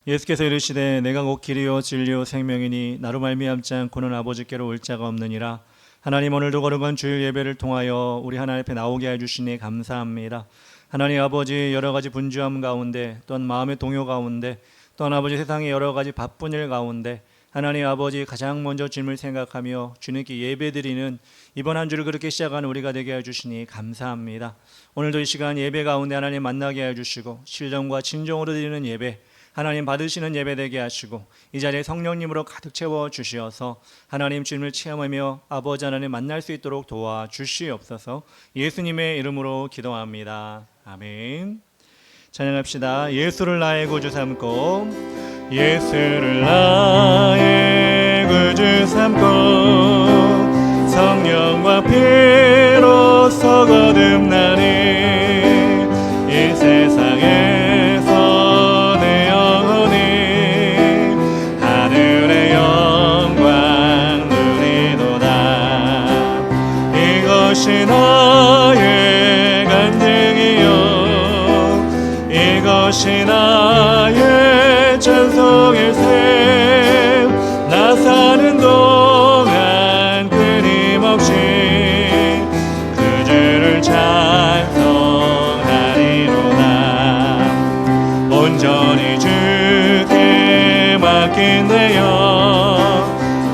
예수께서 이르시되 내가 곧 길이요 진리요 생명이니 나로 말미암지 않고는 아버지께로 올 자가 없느니라. 하나님, 오늘도 거룩한 주일 예배를 통하여 우리 하나님 앞에 나오게 해주시니 감사합니다. 하나님 아버지, 여러 가지 분주함 가운데, 또한 마음의 동요 가운데, 또한 아버지 세상의 여러 가지 바쁜 일 가운데 하나님 아버지, 가장 먼저 주님을 생각하며 주님께 예배드리는 이번 한 주를 그렇게 시작하는 우리가 되게 해주시니 감사합니다. 오늘도 이 시간 예배 가운데 하나님 만나게 해주시고 신령과 진정으로 드리는 예배, 하나님 받으시는 예배 되게 하시고 이 자리에 성령님으로 가득 채워 주시어서 하나님 주님을 체험하며 아버지 하나님 만날 수 있도록 도와주시옵소서. 예수님의 이름으로 기도합니다. 아멘. 찬양합시다. 예수를 나의 구주 삼고, 예수를 나의 구주 삼고, 성령과 피로써 거듭나니 이 세상에서 내 영혼이 하늘의 영광 누리도다. 이것이 나의 간증이요, 이것이 나의 찬송일세. 나 사는 동안 끊임없이 그 주를 찬송하리로다. 온전히 주께 맡긴 내 영,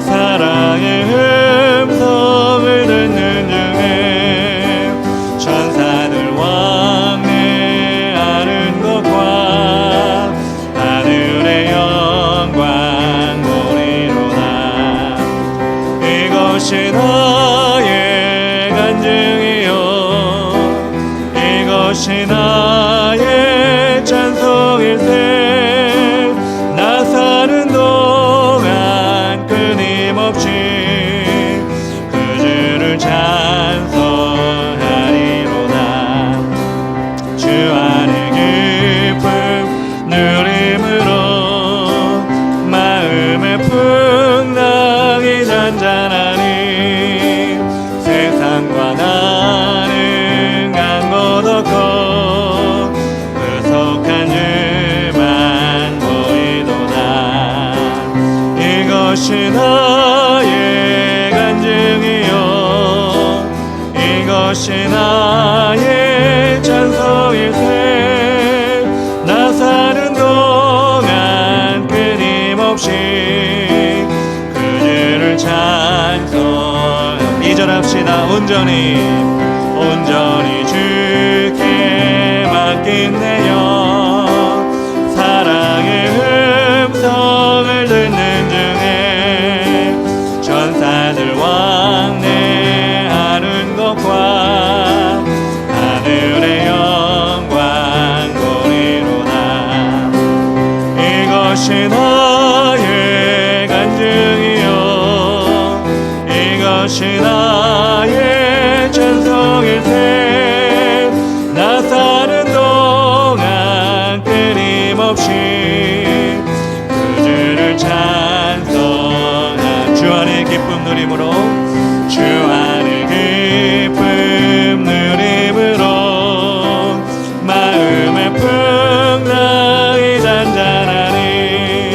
사랑의 음성을 듣는 중에 천사들 왕래하는 것과 하늘의 영광 보리로다. 이것이 나의 간증이요, 이것이 나의 찬송일세. 나 사는 동안 끊임없이 그 주를 찬송하리로다. 주 안의 기쁨 누림으로 마음의 풍랑이 잔잔하니 세상과 나는 간 곳 없고 구속한 주만 보이도다. 이것이 나의 간증이요, 이것이 나의 찬송일세. 나 사는 동안 끊임없이 그 주를 찬송. 이절합시다. 온전히 주께 맡긴 내 영, 사랑의 음성을 듣는 중에 천사들 왕래하는 것과 하늘의 영광 보리로다. 이것이 나의 간증이요, 이것이 나의 찬송일세. 나 사는 동안 끊임없이 그 주를 찬송하. 주 안의 기쁨 누림으로, 주 안의 기쁨 누림으로 마음의 풍랑이 잔잔하니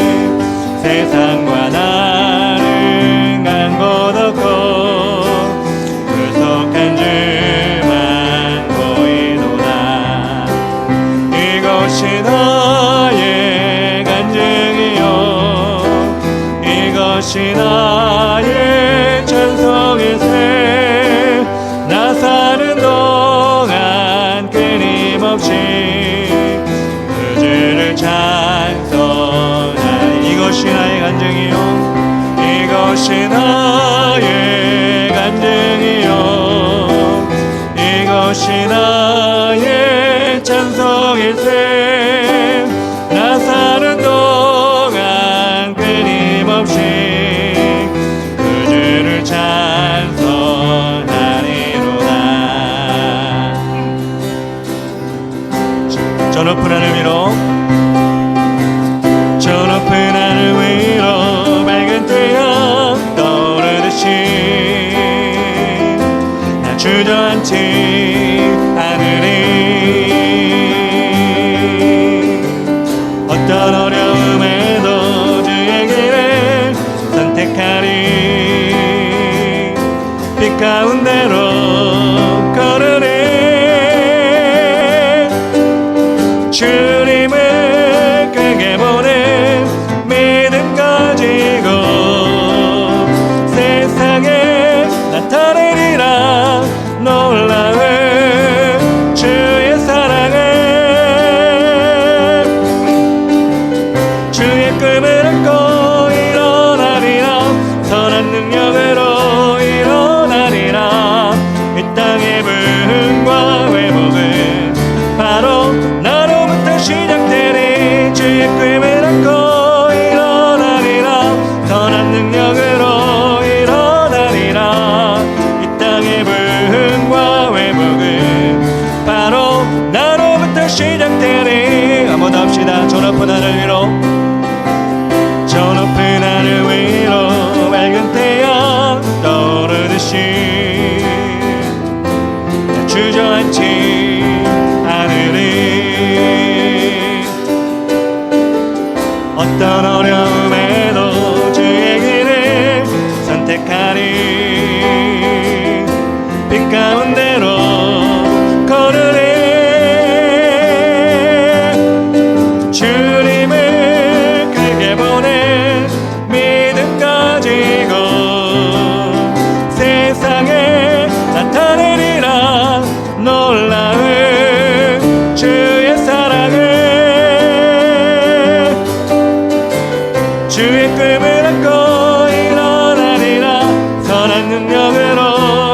세상과 나는 간 곳 없고 구속한 주만 보이도다. 이것이 나의 간증이요, 이것이 나의 찬송일세. 나 사는 동안 끊임없이 그 주를 찬송하리. 이것이 나의 간증이요, 이것이 나의 간증이요, 이것이 나의 찬송일세. 나 사는 동안 끊임없이 그 주를 찬송하리로다. 저 높은 하늘 위로, 저 높은 하늘 위로 맑은 태양 떠오르듯이 나 주저앉지 않으리. 어떤 어려움에도 주의 길을 선택하리. 빛 가운데로 걸으리. 주님을 크게 보내 믿음 가지고 세상에 나타내리라 놀라운 주의 사랑을. 주의 꿈을 안고 일어나리라. 선한 능력으로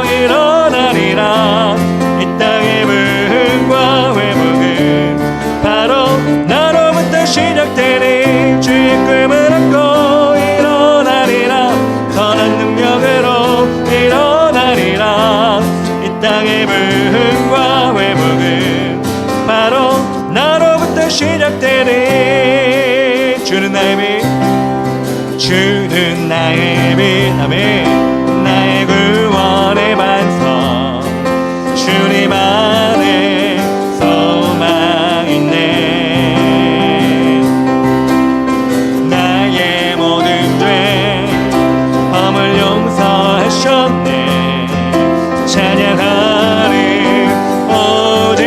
일어나리라. 이 땅의 부흥과 회복은 바로 나로부터 시작되리. 주의 꿈을 안고 일어나리라. 선한 능력으로 일어나리라. 이 땅의 부흥과 회복은 바로 나로부터 시작되리. 주는 나의 빛, 주는 나의 빛. 아멘. 나의 구원의 반석. 주님 안에 소망 있네. 나의 모든 죄 범을 용서하셨네. 찬양하리 오직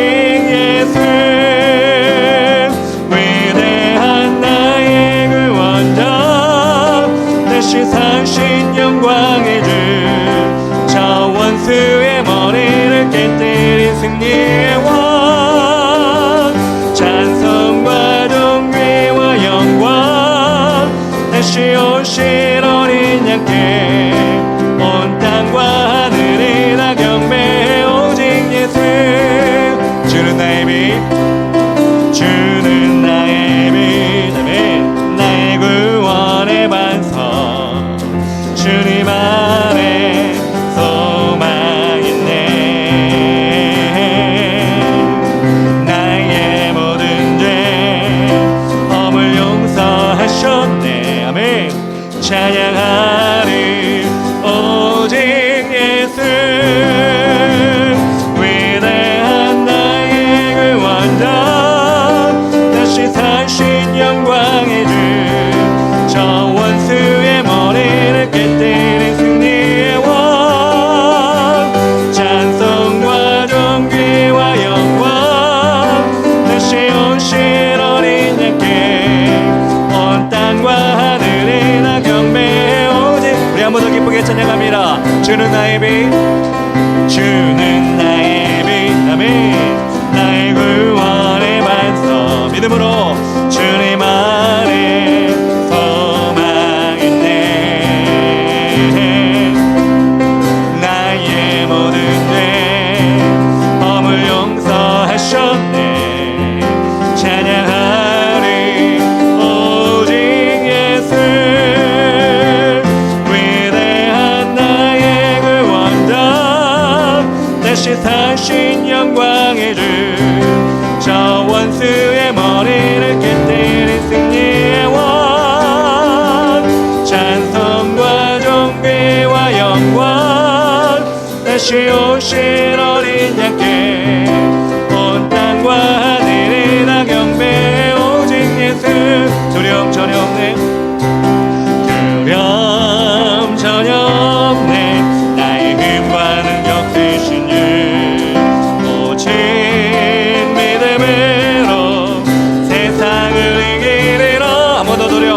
예수. 위대한 나의 구원자 다시 사신 영광의 주. 저 원수의 머리를 깨뜨린 승리의 왕. 찬송과 존귀와 영광 다시 오실 어린 양께 온 땅과 하늘이 다 경배해 오직 예수. 주는 나의 빛, 주는 나의 빛. 아멘. 나의 구원의 반석. 주님 안에 소망 있네. 나의 모든 죄 범을 용서하셨네. 아멘. 찬양하리 오직 예수. 위대한 나의 구원자 다시 사신 영광의 주. 저 원수의 머리를 깨뜨린 승리의 왕. 찬송과 존귀와 영광 다시 오실 어린 양께 온 땅과 하늘이 다 경배해 오직. 우리 한 번 더 기쁘게 찬양합니다. 주는 나의 빛, 주는 나의 빛. 아멘. 나의 구원의 반석. 믿음으로 주님 안에 소망 있네. 나의 모든 죄 범을 용서하셨네. 찬양하리 오직 예수. 위대한 나의 구원자 다시 사신 영광의 주. 저 원수의 머리를 깨뜨린 승리의 왕. 찬송과 존귀와 영광 다시 오실 어린 양께 온 땅과 하늘이 다 경배해 오직 예수. 두려움 전혀 없네. 두려움 전혀 없네. 나의 힘과 능력 되신 주. 오직 믿음으로 세상을 이기리라. 한 번 더 두려움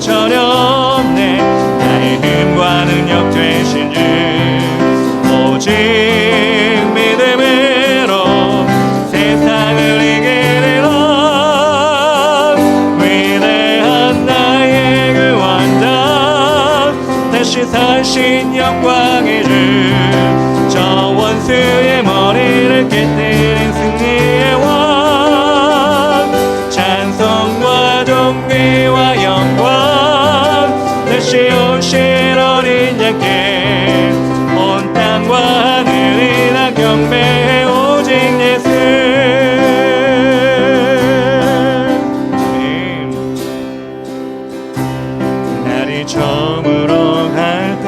전혀 없네. 나의 힘과 능력 되신 주. 오직 믿음으로 세상을 이기리라. 위대한 나의 구원자 다시 사신 영광의 주. 저 원수의 머리를 깨뜨린 승리의 왕. 찬송과 존귀와 영광 다시 오실 어린 양께 온 땅과 하늘이 다 경배해 오직 예수. 아멘. 날이 저물어 갈 때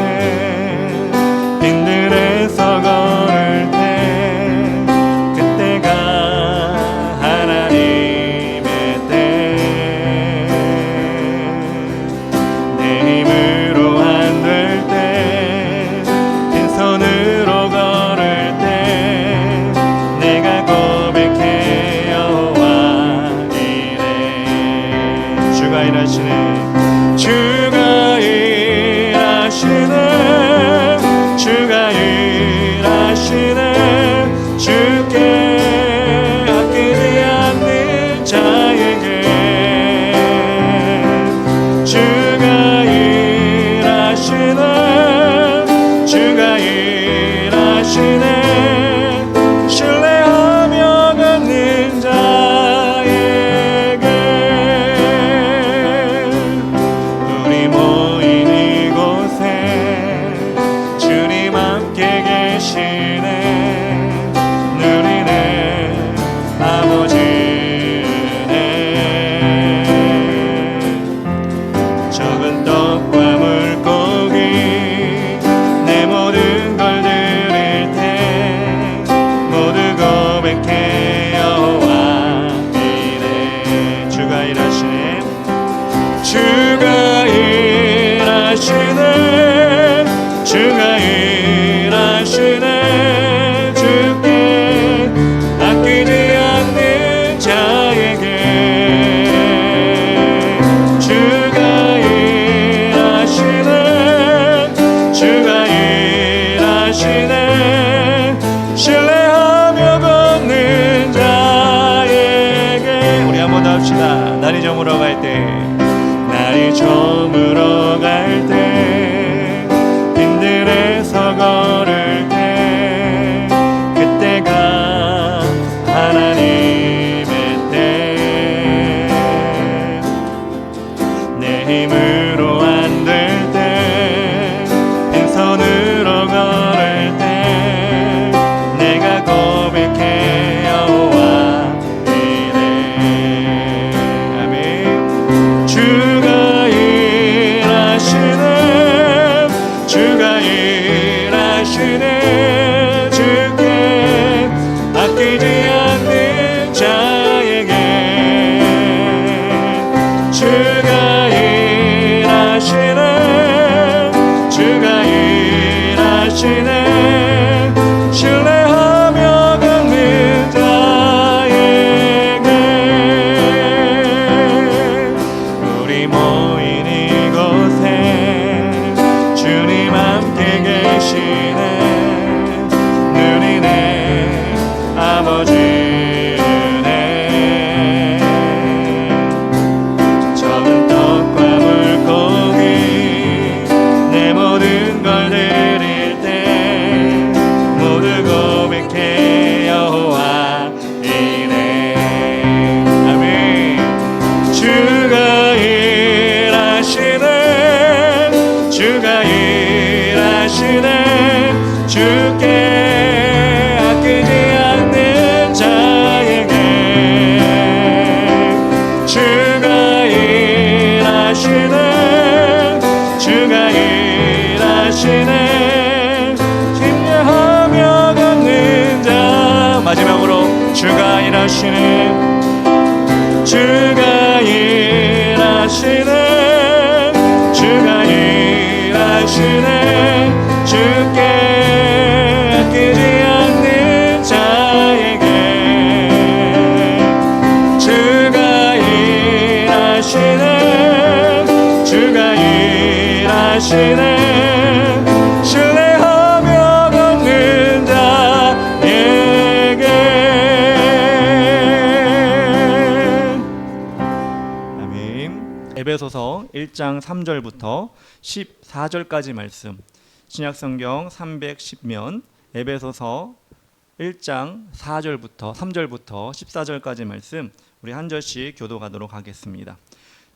빈들에서 걸을 때 그때가 하나님의 때. 주가 일하시네 주가 일하시네 주가 일하시네 주께 아끼지 않는 자에게 주가 일하시네 주가 일하시네 신뢰하며 걷는 자에게 우리 모인 이곳에 주님 함께 계시네 누리네 아버지네 적은 떡과 물고기 내 모든 걸 드릴 때 모두 고백해 여호와 이래 주가 일하시네 주가 일하시네 주가 일하시네 주께 아끼지 않는 자에게 주가 일하시네 주가 일하시네 신뢰하며 걷는 자에게 우리 한번 더 합시다 날이 저물어 갈 때 빈들에서 걸을 때 그때가 하나님의 때 내 힘으로 안 될 때 빈손으로 걸을 때 내가 고백해 여호와 이래 아멘 주가 일하시네 주가 일하시네 주께 아끼지 않는 자에게 주가 일하시네 주가 일하시네 신뢰하며 걷는 자에게 우리 모인 이곳에 주님 함께 계시네 누리네 아버지네 적은 떡과 물고기 내 모든 걸 드릴 때 모두 고백해 여호와 이래 아멘 주가 일하시네 주가 일하시네 주께 아끼지 않는 자에게 주가 일하시네 주가 일하시네 신뢰하며 걷는 자 마지막으로 주가 일하시네 주가 일하시네 주가 일하시네 주께 아끼지 않는 자에게 주가 일하시네 주가 일하시네 신뢰하며 걷는 자에게 아멘 에베소서 1장 3절부터 14절까지 말씀 신약성경 310면 에베소서 1장 4절부터 3절부터 14절까지 말씀 우리 한 절씩 교도가도록 하겠습니다.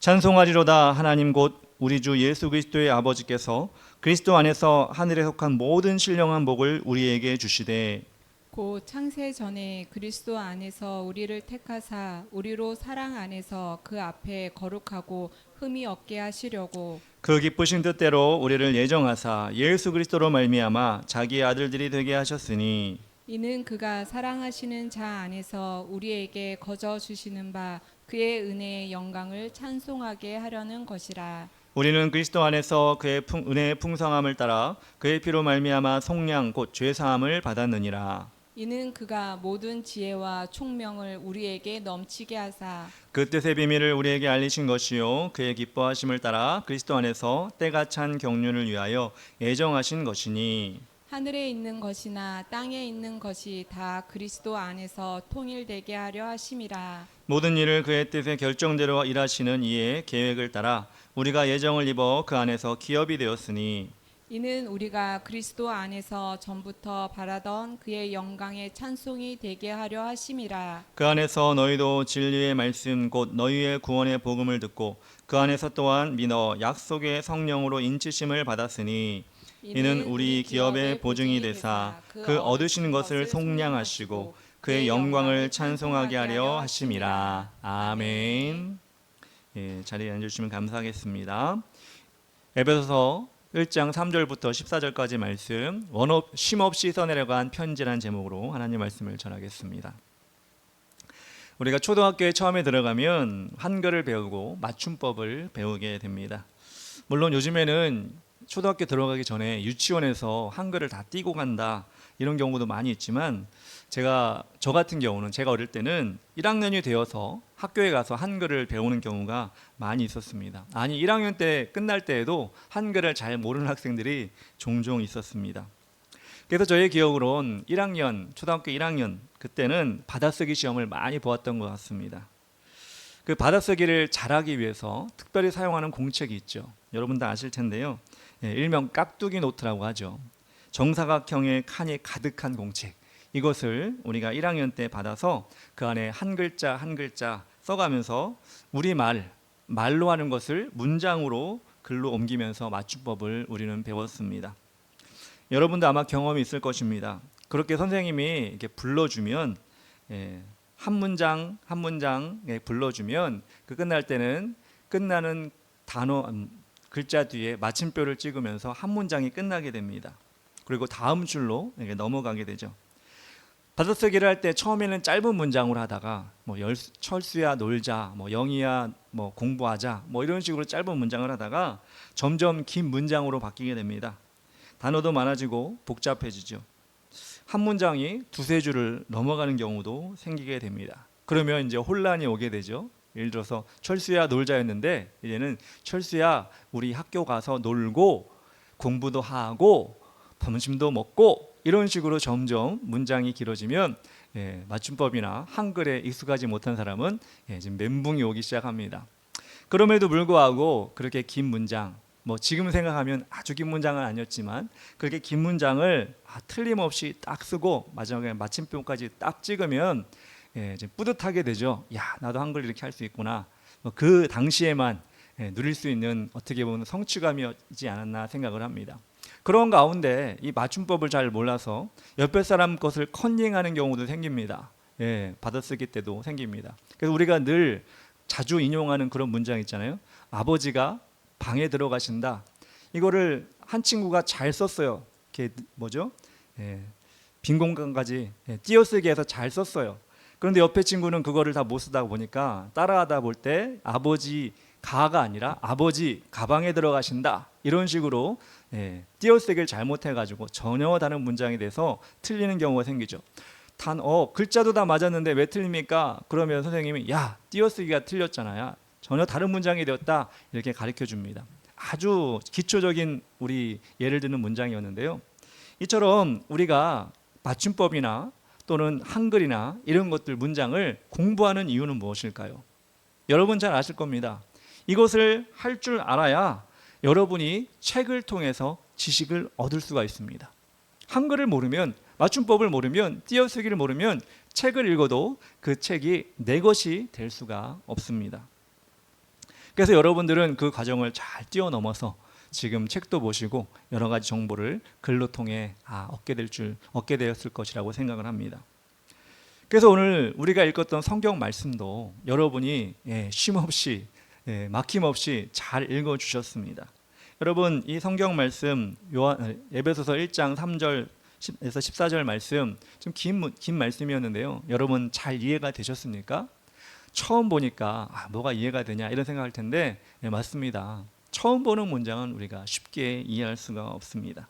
찬송하리로다 하나님 곧 우리 주 예수 그리스도의 아버지께서 그리스도 안에서 하늘에 속한 모든 신령한 복을 우리에게 주시되 곧 창세 전에 그리스도 안에서 우리를 택하사 우리로 사랑 안에서 그 앞에 거룩하고 흠이 없게 하시려고 그 기쁘신 뜻대로 우리를 예정하사 예수 그리스도로 말미암아 자기의 아들들이 되게 하셨으니 이는 그가 사랑하시는 자 안에서 우리에게 거저 주시는 바 그의 은혜의 영광을 찬송하게 하려는 것이라. 우리는 그리스도 안에서 그의 은혜의 풍성함을 따라 그의 피로 말미암아 속량 곧 죄 사함을 받았느니라. 이는 그가 모든 지혜와 총명을 우리에게 넘치게 하사 그 뜻의 비밀을 우리에게 알리신 것이요 그의 기뻐하심을 따라 그리스도 안에서 때가 찬 경륜을 위하여 예정하신 것이니 하늘에 있는 것이나 땅에 있는 것이 다 그리스도 안에서 통일되게 하려 하심이라. 모든 일을 그의 뜻의 결정대로 일하시는 이의 계획을 따라 우리가 예정을 입어 그 안에서 기업이 되었으니 이는 우리가 그리스도 안에서 전부터 바라던 그의 영광의 찬송이 되게 하려 하심이라. 그 안에서 너희도 진리의 말씀 곧 너희의 구원의 복음을 듣고 그 안에서 또한 믿어 약속의 성령으로 인치심을 받았으니 이는 우리 기업의 보증이 되사 그 얻으신 것을 속량하시고 그의 영광을 찬송하게 하려 하심이라. 아멘. 예, 자리에 앉으시면 감사하겠습니다. 에베소서 1장 3절부터 14절까지 말씀, 원업 쉼없이 써내려간 편지란 제목으로 하나님 말씀을 전하겠습니다. 우리가 초등학교에 처음에 들어가면 한글을 배우고 맞춤법을 배우게 됩니다. 물론 요즘에는 초등학교 들어가기 전에 유치원에서 한글을 다 띄고 간다 이런 경우도 많이 있지만 저 같은 경우는 제가 어릴 때는 1학년이 되어서 학교에 가서 한글을 배우는 경우가 많이 있었습니다. 아니 1학년 때 끝날 때에도 한글을 잘 모르는 학생들이 종종 있었습니다. 그래서 저의 기억으론 초등학교 1학년 그때는 받아쓰기 시험을 많이 보았던 것 같습니다. 그 받아쓰기를 잘하기 위해서 특별히 사용하는 공책이 있죠. 여러분 다 아실 텐데요. 일명 깍두기 노트라고 하죠. 정사각형의 칸이 가득한 공책. 이것을 우리가 1학년 때 받아서 그 안에 한 글자 한 글자 써가면서 말로 하는 것을 문장으로 글로 옮기면서 맞춤법을 우리는 배웠습니다. 여러분도 아마 경험이 있을 것입니다. 그렇게 선생님이 이렇게 불러주면 한 문장 한 문장 불러주면 그 끝날 때는 끝나는 글자 뒤에 마침표를 찍으면서 한 문장이 끝나게 됩니다. 그리고 다음 줄로 넘어가게 되죠. 받아쓰기를 할 때 처음에는 짧은 문장으로 하다가 철수야 놀자, 영희야 공부하자 이런 식으로 짧은 문장을 하다가 점점 긴 문장으로 바뀌게 됩니다. 단어도 많아지고 복잡해지죠. 한 문장이 두세 줄을 넘어가는 경우도 생기게 됩니다. 그러면 이제 혼란이 오게 되죠. 예를 들어서 철수야 놀자였는데 이제는 철수야 우리 학교 가서 놀고 공부도 하고 점심도 먹고 이런 식으로 점점 문장이 길어지면 맞춤법이나 한글에 익숙하지 못한 사람은 지금 멘붕이 오기 시작합니다. 그럼에도 불구하고 그렇게 긴 문장, 지금 생각하면 아주 긴 문장은 아니었지만 그렇게 긴 문장을 틀림없이 딱 쓰고 마지막에 마침표까지 딱 찍으면 좀 뿌듯하게 되죠. 야, 나도 한글 이렇게 할 수 있구나. 그 당시에만 누릴 수 있는 어떻게 보면 성취감이었지 않았나 생각을 합니다. 그런 가운데 이 맞춤법을 잘 몰라서 옆에 사람 것을 컨닝하는 경우도 생깁니다. 받아쓰기 때도 생깁니다. 그래서 우리가 늘 자주 인용하는 그런 문장 있잖아요. 아버지가 방에 들어가신다. 이거를 한 친구가 잘 썼어요. 빈 공간까지 띄어쓰기 해서 잘 썼어요. 그런데 옆에 친구는 그거를 다 못 쓰다 보니까 따라하다 볼 때 아버지 가가 아니라 아버지 가방에 들어가신다 이런 식으로 띄어쓰기를 잘못해가지고 전혀 다른 문장이 돼서 틀리는 경우가 생기죠. 글자도 다 맞았는데 왜 틀립니까? 그러면 선생님이 야 띄어쓰기가 틀렸잖아요. 전혀 다른 문장이 되었다 이렇게 가르쳐 줍니다. 아주 기초적인 우리 예를 드는 문장이었는데요. 이처럼 우리가 맞춤법이나 또는 한글이나 이런 것들 문장을 공부하는 이유는 무엇일까요? 여러분 잘 아실 겁니다. 이것을 할 줄 알아야 여러분이 책을 통해서 지식을 얻을 수가 있습니다. 한글을 모르면, 맞춤법을 모르면, 띄어쓰기를 모르면 책을 읽어도 그 책이 내 것이 될 수가 없습니다. 그래서 여러분들은 그 과정을 잘 뛰어넘어서 지금 책도 보시고 여러 가지 정보를 글로 통해 얻게 되었을 것이라고 생각을 합니다. 그래서 오늘 우리가 읽었던 성경 말씀도 여러분이 쉼없이 막힘없이 잘 읽어주셨습니다. 여러분 이 성경 말씀 에베소서 1장 3절에서 14절 말씀 좀 긴 말씀이었는데요. 여러분 잘 이해가 되셨습니까? 처음 보니까 뭐가 이해가 되냐 이런 생각할 텐데 맞습니다. 처음 보는 문장은 우리가 쉽게 이해할 수가 없습니다.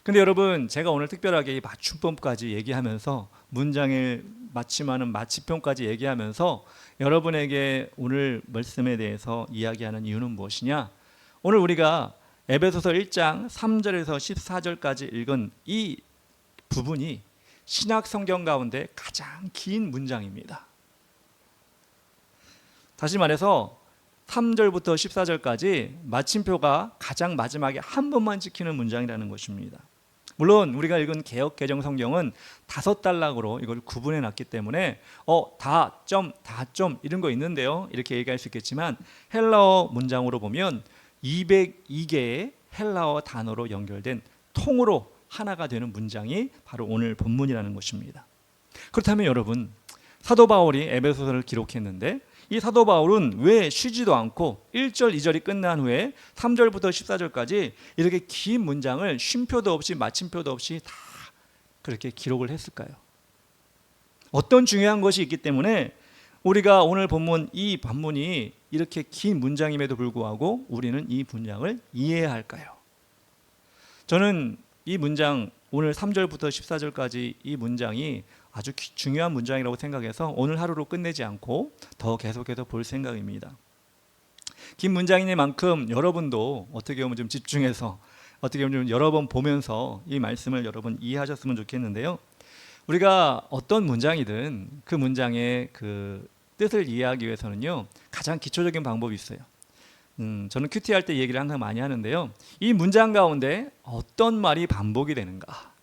근데 여러분, 제가 오늘 특별하게 이 맞춤법까지 얘기하면서 문장을 마침하는 마치편까지 얘기하면서 여러분에게 오늘 말씀에 대해서 이야기하는 이유는 무엇이냐? 오늘 우리가 에베소서 1장 3절에서 14절까지 읽은 이 부분이 신약 성경 가운데 가장 긴 문장입니다. 다시 말해서 3절부터 14절까지 마침표가 가장 마지막에 한 번만 찍히는 문장이라는 것입니다. 물론 우리가 읽은 개역 개정 성경은 5단락으로 이걸 구분해 놨기 때문에 다점 이런 거 있는데요, 이렇게 얘기할 수 있겠지만 헬라어 문장으로 보면 202개의 헬라어 단어로 연결된 통으로 하나가 되는 문장이 바로 오늘 본문이라는 것입니다. 그렇다면 여러분, 사도 바울이 에베소서를 기록했는데 이 사도 바울은 왜 쉬지도 않고 1절 2절이 끝난 후에 3절부터 14절까지 이렇게 긴 문장을 쉼표도 없이 마침표도 없이 다 그렇게 기록을 했을까요? 어떤 중요한 것이 있기 때문에 우리가 오늘 본문 이 본문이 이렇게 긴 문장임에도 불구하고 우리는 이 문장을 이해해야 할까요? 저는 이 문장, 오늘 3절부터 14절까지 이 문장이 아주 중요한 문장이라고 생각해서 오늘 하루로 끝내지 않고 더 계속해서 볼 생각입니다. 긴 문장이니만큼 여러분도 어떻게 보면 좀 집중해서 어떻게 보면 좀 여러 번 보면서 이 말씀을 여러분 이해하셨으면 좋겠는데요. 우리가 어떤 문장이든 그 문장의 그 뜻을 이해하기 위해서는요, 가장 기초적인 방법이 있어요. 저는 큐티 할 때 얘기를 항상 많이 하는데요, 이 문장 가운데 어떤 말이 반복이 되는가,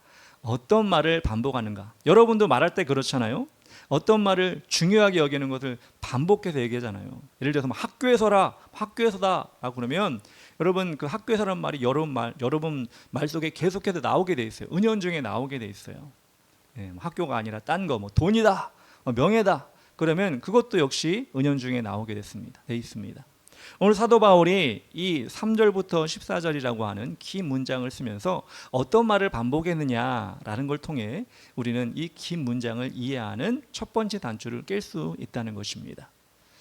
어떤 말을 반복하는가. 여러분도 말할 때 그렇잖아요. 어떤 말을 중요하게 여기는 것을 반복해서 얘기하잖아요. 예를 들어서 학교에서다 라고 그러면 여러분, 그 학교에서라는 말이 여러분 말 속에 계속해서 나오게 돼 있어요. 은연중에 나오게 돼 있어요. 학교가 아니라 딴 거, 돈이다, 명예다, 그러면 그것도 역시 은연중에 나오게 돼 있습니다. 오늘 사도 바울이 이 3절부터 14절이라고 하는 긴 문장을 쓰면서 어떤 말을 반복했느냐라는 걸 통해 우리는 이 긴 문장을 이해하는 첫 번째 단추를 깰 수 있다는 것입니다.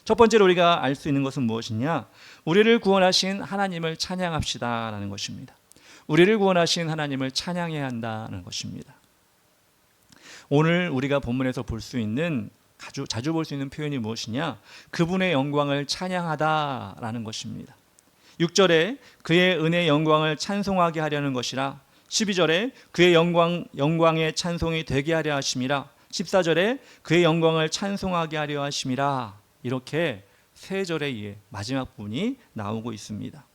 첫 번째로 우리가 알 수 있는 것은 무엇이냐? 우리를 구원하신 하나님을 찬양합시다라는 것입니다. 우리를 구원하신 하나님을 찬양해야 한다는 것입니다. 오늘 우리가 본문에서 볼 수 있는 자주 볼 수 있는 표현이 무엇이냐? 그분의 영광을 찬양하다라는 것입니다. 6절에 그의 은혜의 영광을 찬송하게 하려는 것이라, 12절에 그의 영광의 찬송이 되게 하려 하심이라, 14절에 그의 영광을 찬송하게 하려 하심이라, 이렇게 3절의 마지막 부분이 나오고 있습니다.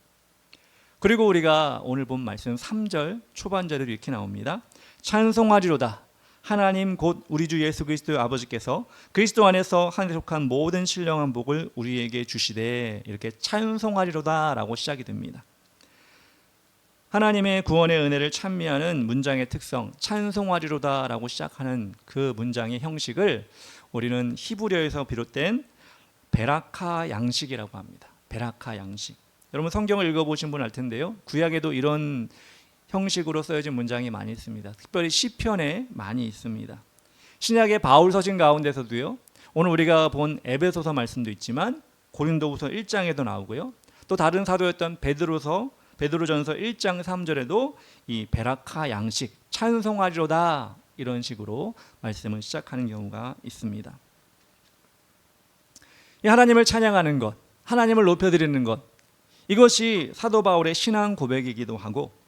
그리고 우리가 오늘 본 말씀 3절 초반절에 이렇게 나옵니다. 찬송하리로다 하나님 곧 우리 주 예수 그리스도의 아버지께서 그리스도 안에서 하늘에 속한 모든 신령한 복을 우리에게 주시되, 이렇게 찬송하리로다 라고 시작이 됩니다. 하나님의 구원의 은혜를 찬미하는 문장의 특성, 찬송하리로다 라고 시작하는 그 문장의 형식을 우리는 히브리어에서 비롯된 베라카 양식이라고 합니다. 베라카 양식. 여러분 성경을 읽어보신 분 알 텐데요, 구약에도 이런 형식으로 쓰여진 문장이 많이 있습니다. 특별히 시편에 많이 있습니다. 신약의 바울 서신 가운데서도요, 오늘 우리가 본 에베소서 말씀도 있지만 고린도후서 1장에도 나오고요, 또 다른 사도였던 베드로전서 1장 3절에도 이 베라카 양식, 찬송하리로다, 이런 식으로 말씀을 시작하는 경우가 있습니다. 이 하나님을 찬양하는 것, 하나님을 높여드리는 것, 이것이 사도 바울의 신앙 고백이기도 하고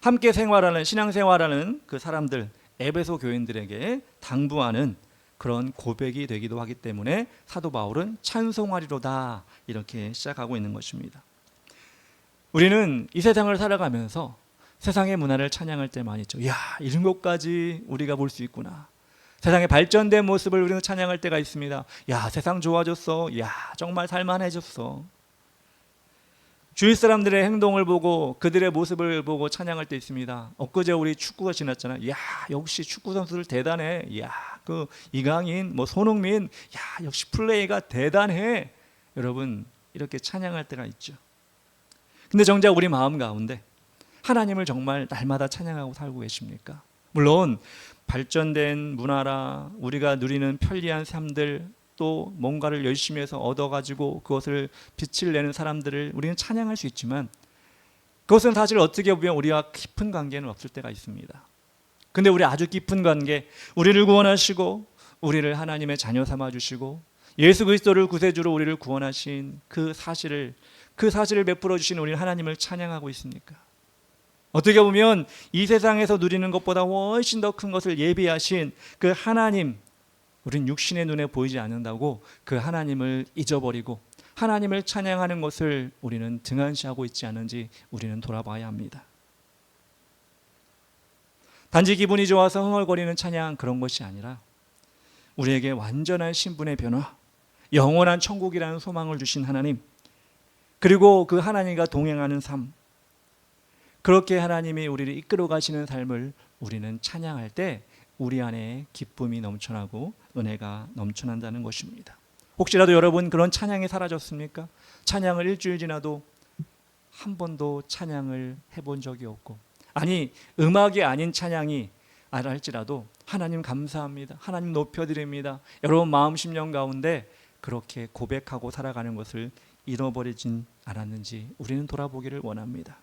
함께 신앙생활하는 그 사람들, 에베소 교인들에게 당부하는 그런 고백이 되기도 하기 때문에 사도 바울은 찬송하리로다 이렇게 시작하고 있는 것입니다. 우리는 이 세상을 살아가면서 세상의 문화를 찬양할 때 많이 있죠. 이야, 이런 것까지 우리가 볼 수 있구나. 세상의 발전된 모습을 우리는 찬양할 때가 있습니다. 야, 세상 좋아졌어. 야, 정말 살만해졌어. 주위 사람들의 행동을 보고 그들의 모습을 보고 찬양할 때 있습니다. 엊그제 우리 축구가 지났잖아요. 야, 역시 축구 선수들 대단해. 야, 그 이강인, 손흥민, 야, 역시 플레이가 대단해. 여러분, 이렇게 찬양할 때가 있죠. 근데 정작 우리 마음 가운데 하나님을 정말 날마다 찬양하고 살고 계십니까? 물론 발전된 문화라 우리가 누리는 편리한 삶들, 또 뭔가를 열심히 해서 얻어가지고 그것을 빛을 내는 사람들을 우리는 찬양할 수 있지만, 그것은 사실 어떻게 보면 우리와 깊은 관계는 없을 때가 있습니다. 근데 우리 아주 깊은 관계, 우리를 구원하시고 우리를 하나님의 자녀 삼아 주시고 예수 그리스도를 구세주로 우리를 구원하신 그 사실을 베풀어 주신 우리 하나님을 찬양하고 있습니까? 어떻게 보면 이 세상에서 누리는 것보다 훨씬 더 큰 것을 예비하신 그 하나님, 우린 육신의 눈에 보이지 않는다고 그 하나님을 잊어버리고 하나님을 찬양하는 것을 우리는 등한시하고 있지 않은지 우리는 돌아봐야 합니다. 단지 기분이 좋아서 흥얼거리는 찬양, 그런 것이 아니라 우리에게 완전한 신분의 변화, 영원한 천국이라는 소망을 주신 하나님, 그리고 그 하나님과 동행하는 삶, 그렇게 하나님이 우리를 이끌어 가시는 삶을 우리는 찬양할 때 우리 안에 기쁨이 넘쳐나고 은혜가 넘쳐난다는 것입니다. 혹시라도 여러분 그런 찬양이 사라졌습니까? 찬양을 일주일 지나도 한 번도 찬양을 해본 적이 없고, 아니 음악이 아닌 찬양이 알아 할지라도 하나님 감사합니다, 하나님 높여드립니다, 여러분 마음 심령 가운데 그렇게 고백하고 살아가는 것을 잃어버리진 않았는지 우리는 돌아보기를 원합니다.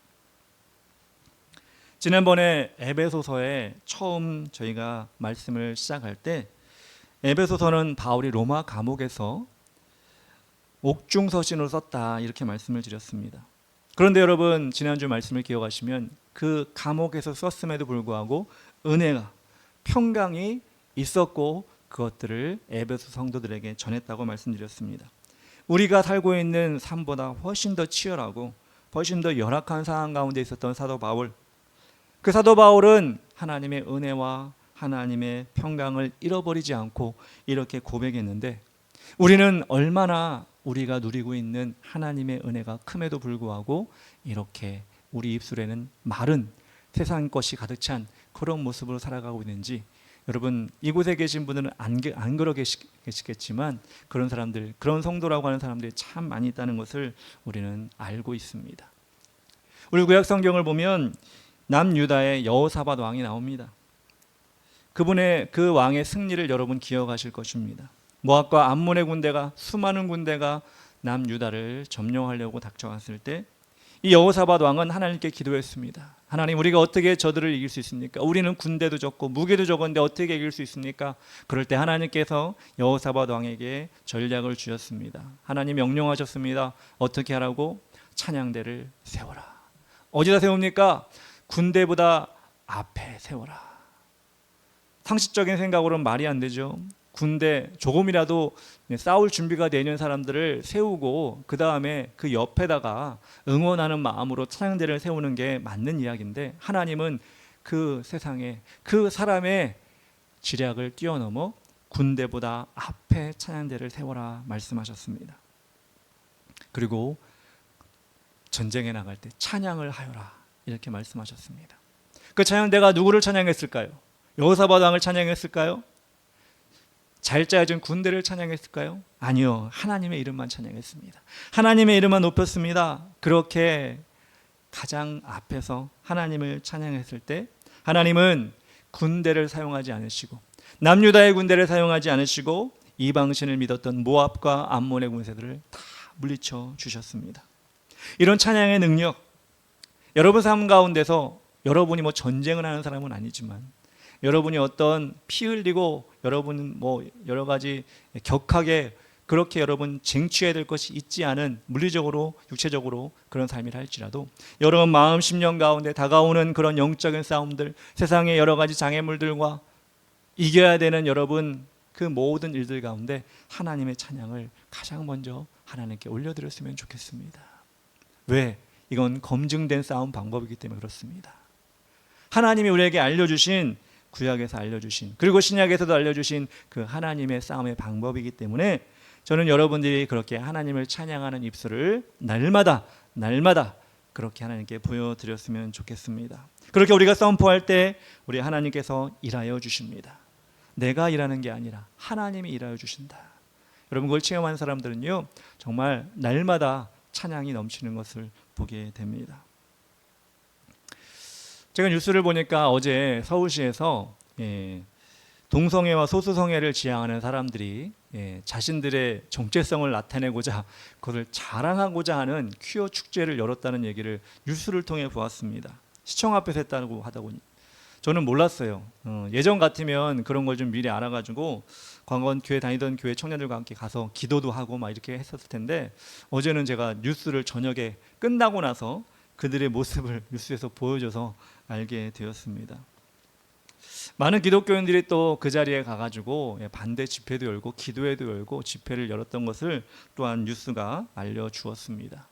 지난번에 에베소서에 처음 저희가 말씀을 시작할 때 에베소서는 바울이 로마 감옥에서 옥중서신으로 썼다 이렇게 말씀을 드렸습니다. 그런데 여러분 지난주 말씀을 기억하시면 그 감옥에서 썼음에도 불구하고 은혜가 평강이 있었고 그것들을 에베소 성도들에게 전했다고 말씀드렸습니다. 우리가 살고 있는 삶보다 훨씬 더 치열하고 훨씬 더 열악한 상황 가운데 있었던 사도 바울, 그 사도 바울은 하나님의 은혜와 하나님의 평강을 잃어버리지 않고 이렇게 고백했는데 우리는 얼마나 우리가 누리고 있는 하나님의 은혜가 큼에도 불구하고 이렇게 우리 입술에는 마른 세상 것이 가득 찬 그런 모습으로 살아가고 있는지, 여러분 이곳에 계신 분들은 안 그러 계시겠지만 그런 사람들, 그런 성도라고 하는 사람들이 참 많이 있다는 것을 우리는 알고 있습니다. 우리 구약 성경을 보면 남유다의 여호사밧 왕이 나옵니다. 그 왕의 승리를 여러분 기억하실 것입니다. 모압과 암몬의 군대가, 수많은 군대가 남유다를 점령하려고 닥쳐왔을 때 이 여호사밧 왕은 하나님께 기도했습니다. 하나님, 우리가 어떻게 저들을 이길 수 있습니까? 우리는 군대도 적고 무기도 적은데 어떻게 이길 수 있습니까? 그럴 때 하나님께서 여호사밧 왕에게 전략을 주셨습니다. 하나님 명령하셨습니다. 어떻게 하라고? 찬양대를 세워라. 어디다 세웁니까? 군대보다 앞에 세워라. 상식적인 생각으로는 말이 안 되죠. 군대 조금이라도 싸울 준비가 되어 있는 사람들을 세우고 그 다음에 그 옆에다가 응원하는 마음으로 찬양대를 세우는 게 맞는 이야기인데, 하나님은 그 세상에 그 사람의 지략을 뛰어넘어 군대보다 앞에 찬양대를 세워라 말씀하셨습니다. 그리고 전쟁에 나갈 때 찬양을 하여라 이렇게 말씀하셨습니다. 그 찬양대가 누구를 찬양했을까요? 여호사밧 왕을 찬양했을까요? 잘 짜여진 군대를 찬양했을까요? 아니요, 하나님의 이름만 찬양했습니다. 하나님의 이름만 높였습니다. 그렇게 가장 앞에서 하나님을 찬양했을 때 하나님은 군대를 사용하지 않으시고 남유다의 군대를 사용하지 않으시고 이방신을 믿었던 모압과 암몬의 군대들을 다 물리쳐 주셨습니다. 이런 찬양의 능력, 여러분 삶 가운데서 여러분이 전쟁을 하는 사람은 아니지만 여러분이 어떤 피 흘리고 여러분 여러 가지 격하게 그렇게 여러분 쟁취해야 될 것이 있지 않은 물리적으로 육체적으로 그런 삶이라 할지라도 여러분 마음 심령 가운데 다가오는 그런 영적인 싸움들, 세상의 여러 가지 장애물들과 이겨야 되는 여러분 그 모든 일들 가운데 하나님의 찬양을 가장 먼저 하나님께 올려드렸으면 좋겠습니다. 왜? 이건 검증된 싸움 방법이기 때문에 그렇습니다. 하나님이 우리에게 알려주신, 구약에서 알려주신, 그리고 신약에서도 알려주신 그 하나님의 싸움의 방법이기 때문에 저는 여러분들이 그렇게 하나님을 찬양하는 입술을 날마다 그렇게 하나님께 보여드렸으면 좋겠습니다. 그렇게 우리가 선포할 때 우리 하나님께서 일하여 주십니다. 내가 일하는 게 아니라 하나님이 일하여 주신다. 여러분 그걸 체험한 사람들은요 정말 날마다 찬양이 넘치는 것을 보게 됩니다. 제가 뉴스를 보니까 어제 서울시에서 동성애와 소수성애를 지향하는 사람들이 자신들의 정체성을 나타내고자 그것을 자랑하고자 하는 퀴어 축제를 열었다는 얘기를 뉴스를 통해 보았습니다. 시청 앞에서 했다고 하더군요. 저는 몰랐어요. 예전 같으면 그런 걸 좀 미리 알아가지고 광원 교회 다니던 교회 청년들과 함께 가서 기도도 하고 막 이렇게 했었을 텐데, 어제는 제가 뉴스를 저녁에 끝나고 나서 그들의 모습을 뉴스에서 보여줘서 알게 되었습니다. 많은 기독교인들이 또 그 자리에 가가지고 반대 집회도 열고 기도회도 열고 집회를 열었던 것을 또한 뉴스가 알려주었습니다.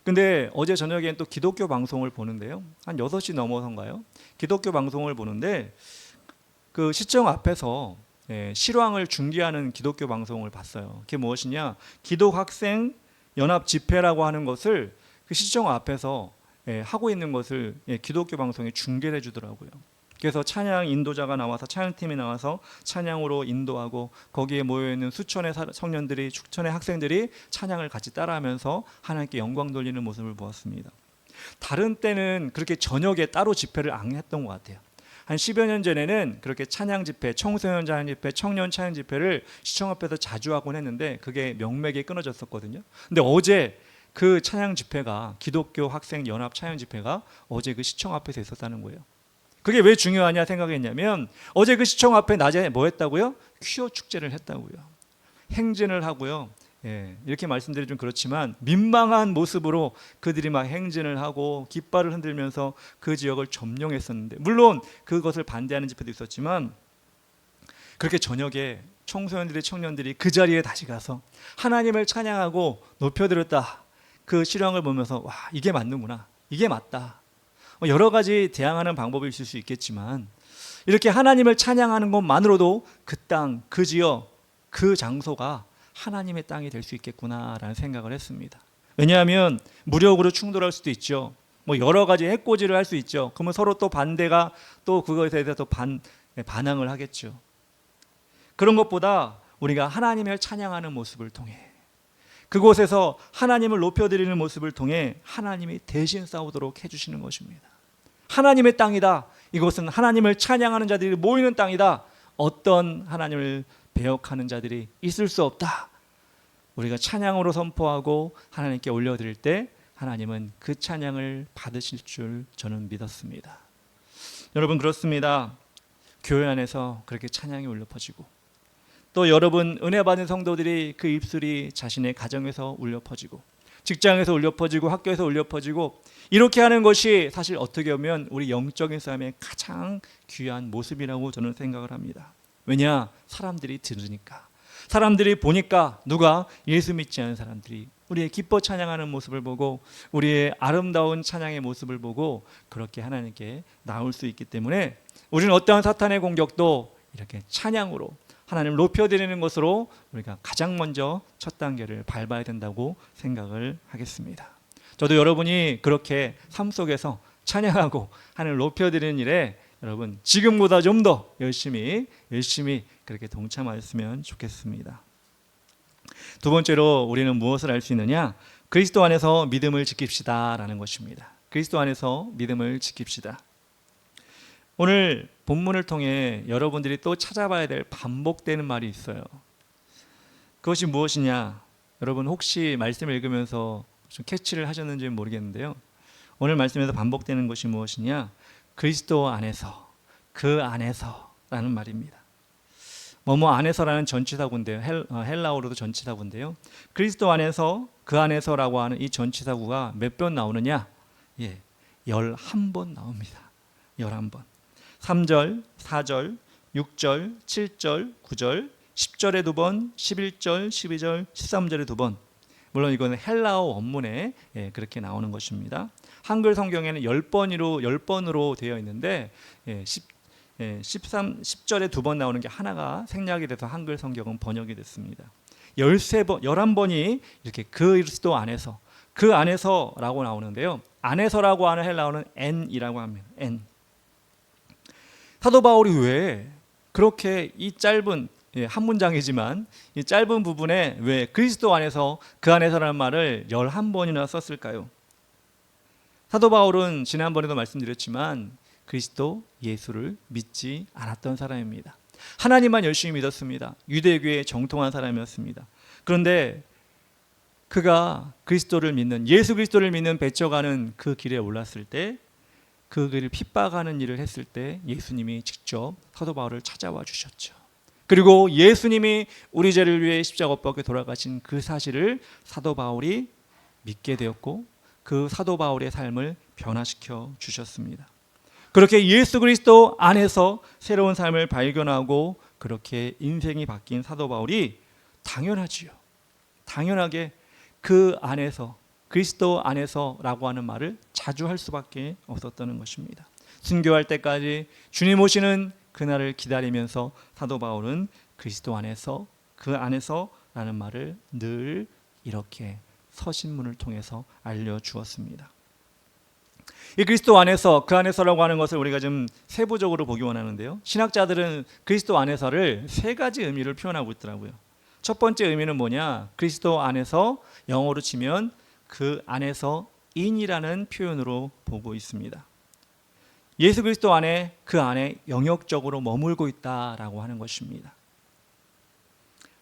근데 어제 저녁엔 또 기독교 방송을 보는데요, 한 6시 넘어서인가요? 기독교 방송을 보는데 그 시청 앞에서 실황을 중계하는 기독교 방송을 봤어요. 그게 무엇이냐, 기독학생 연합 집회라고 하는 것을 그 시청 앞에서 하고 있는 것을 기독교 방송이 중계를 해주더라고요. 그래서 찬양 인도자가 나와서, 찬양팀이 나와서 찬양으로 인도하고, 거기에 모여있는 수천의 청년들이, 수천의 학생들이 찬양을 같이 따라하면서 하나님께 영광 돌리는 모습을 보았습니다. 다른 때는 그렇게 저녁에 따로 집회를 안 했던 것 같아요. 한 10여 년 전에는 그렇게 찬양 집회, 청소년 찬양 집회, 청년 찬양 집회를 시청 앞에서 자주 하곤 했는데 그게 명맥이 끊어졌었거든요. 근데 어제 그 찬양 집회가, 기독교 학생 연합 찬양 집회가 어제 그 시청 앞에서 있었다는 거예요. 그게 왜 중요하냐 생각했냐면, 어제 그 시청 앞에 낮에 뭐 했다고요? 퀴어 축제를 했다고요. 행진을 하고요. 이렇게 말씀드리면 좀 그렇지만 민망한 모습으로 그들이 막 행진을 하고 깃발을 흔들면서 그 지역을 점령했었는데, 물론 그것을 반대하는 집회도 있었지만, 그렇게 저녁에 청소년들이, 청년들이 그 자리에 다시 가서 하나님을 찬양하고 높여드렸다. 그 실황을 보면서 와, 이게 맞는구나, 이게 맞다. 여러 가지 대항하는 방법이 있을 수 있겠지만, 이렇게 하나님을 찬양하는 것만으로도 그 땅, 그 지역, 그 장소가 하나님의 땅이 될 수 있겠구나라는 생각을 했습니다. 왜냐하면 무력으로 충돌할 수도 있죠. 여러 가지 해코지를 할 수 있죠. 그러면 서로 또 반대가 또 그것에 대해서 또 반항을 하겠죠. 그런 것보다 우리가 하나님을 찬양하는 모습을 통해, 그곳에서 하나님을 높여드리는 모습을 통해 하나님이 대신 싸우도록 해주시는 것입니다. 하나님의 땅이다. 이곳은 하나님을 찬양하는 자들이 모이는 땅이다. 어떤 하나님을 배역하는 자들이 있을 수 없다. 우리가 찬양으로 선포하고 하나님께 올려드릴 때 하나님은 그 찬양을 받으실 줄 저는 믿었습니다. 여러분, 그렇습니다. 교회 안에서 그렇게 찬양이 울려 퍼지고, 또 여러분 은혜 받은 성도들이 그 입술이 자신의 가정에서 울려 퍼지고, 직장에서 울려 퍼지고, 학교에서 울려 퍼지고, 이렇게 하는 것이 사실 어떻게 보면 우리 영적인 삶의 가장 귀한 모습이라고 저는 생각을 합니다. 왜냐? 사람들이 들으니까, 사람들이 보니까, 누가? 예수 믿지 않은 사람들이 우리의 기뻐 찬양하는 모습을 보고, 우리의 아름다운 찬양의 모습을 보고 그렇게 하나님께 나올 수 있기 때문에, 우리는 어떠한 사탄의 공격도 이렇게 찬양으로 하나님을 높여드리는 것으로 우리가 가장 먼저 첫 단계를 밟아야 된다고 생각을 하겠습니다. 저도 여러분이 그렇게 삶 속에서 찬양하고 하나님을 높여드리는 일에 여러분 지금보다 좀 더 열심히 그렇게 동참하였으면 좋겠습니다. 두 번째로 우리는 무엇을 할 수 있느냐? 그리스도 안에서 믿음을 지킵시다 라는 것입니다. 그리스도 안에서 믿음을 지킵시다. 오늘 본문을 통해 여러분들이 또 찾아봐야 될 반복되는 말이 있어요. 그것이 무엇이냐? 여러분 혹시 말씀을 읽으면서 좀 캐치를 하셨는지 모르겠는데요, 오늘 말씀에서 반복되는 것이 무엇이냐? 그리스도 안에서, 그 안에서 라는 말입니다. 뭐뭐 안에서라는 전치사구인데요, 헬라어로도 전치사구인데요, 그리스도 안에서, 그 안에서라고 하는 이 전치사구가 몇 번 나오느냐? 11번 나옵니다. 11번. 3절, 4절, 6절, 7절, 9절, 10절에 2번, 11절, 12절, 13절에 2번. 물론 이거는 헬라어 원문에 그렇게 나오는 것입니다. 한글 성경에는 10번으로 되어 있는데 10절에 2번 나오는 게 하나가 생략이 돼서 한글 성경은 번역이 됐습니다. 11번이 이렇게 그리스도 안에서, 그 안에서라고 나오는데요, 안에서라고 하는 헬라어는 N이라고 합니다. N. 사도 바울이 왜 그렇게 이 짧은 한 문장이지만 이 짧은 부분에 왜 그리스도 안에서, 그 안에서라는 말을 11번이나 썼을까요? 사도 바울은 지난번에도 말씀드렸지만 그리스도 예수를 믿지 않았던 사람입니다. 하나님만 열심히 믿었습니다. 유대교에 정통한 사람이었습니다. 그런데 그가 그리스도를 믿는, 예수 그리스도를 믿는 배척하는 그 길에 올랐을 때, 그 길을 핍박하는 일을 했을 때 예수님이 직접 사도 바울을 찾아와 주셨죠. 그리고 예수님이 우리 죄를 위해 십자가 못 박혀 돌아가신 그 사실을 사도 바울이 믿게 되었고, 그 사도 바울의 삶을 변화시켜 주셨습니다. 그렇게 예수 그리스도 안에서 새로운 삶을 발견하고 그렇게 인생이 바뀐 사도 바울이 당연하지요. 당연하게 그 안에서, 그리스도 안에서라고 하는 말을 자주 할 수밖에 없었다는 것입니다. 순교할 때까지 주님 오시는 그날을 기다리면서 사도 바울은 그리스도 안에서, 그 안에서라는 말을 늘 이렇게 서신문을 통해서 알려주었습니다. 이 그리스도 안에서, 그 안에서라고 하는 것을 우리가 좀 세부적으로 보기 원하는데요, 신학자들은 그리스도 안에서를 세 가지 의미를 표현하고 있더라고요. 첫 번째 의미는 뭐냐, 그리스도 안에서 영어로 치면 그 안에서 in이라는 표현으로 보고 있습니다. 예수 그리스도 안에, 그 안에 영역적으로 머물고 있다라고 하는 것입니다.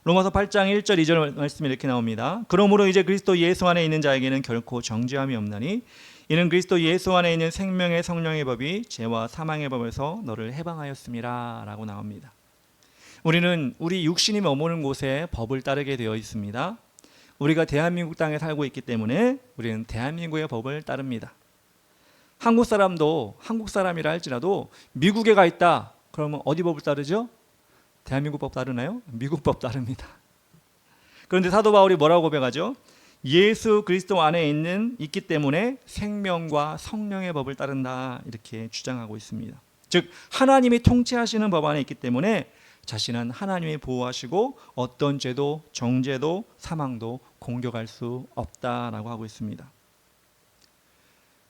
로마서 8장 1절 2절 말씀이 이렇게 나옵니다. 그러므로 이제 그리스도 예수 안에 있는 자에게는 결코 정죄함이 없나니 이는 그리스도 예수 안에 있는 생명의 성령의 법이 죄와 사망의 법에서 너를 해방하였음이라 라고 나옵니다. 우리는 우리 육신이 머무는 곳에 법을 따르게 되어 있습니다. 우리가 대한민국 땅에 살고 있기 때문에 우리는 대한민국의 법을 따릅니다. 한국 사람도 한국 사람이라 할지라도 미국에 가 있다 그러면 어디 법을 따르죠? 대한민국 법 따르나요? 미국 법 따릅니다. 그런데 사도 바울이 뭐라고 고백하죠? 예수 그리스도 안에 있기 때문에 생명과 성령의 법을 따른다 이렇게 주장하고 있습니다. 즉 하나님이 통치하시는 법 안에 있기 때문에 자신은 하나님이 보호하시고 어떤 죄도 정죄도 사망도 공격할 수 없다라고 하고 있습니다.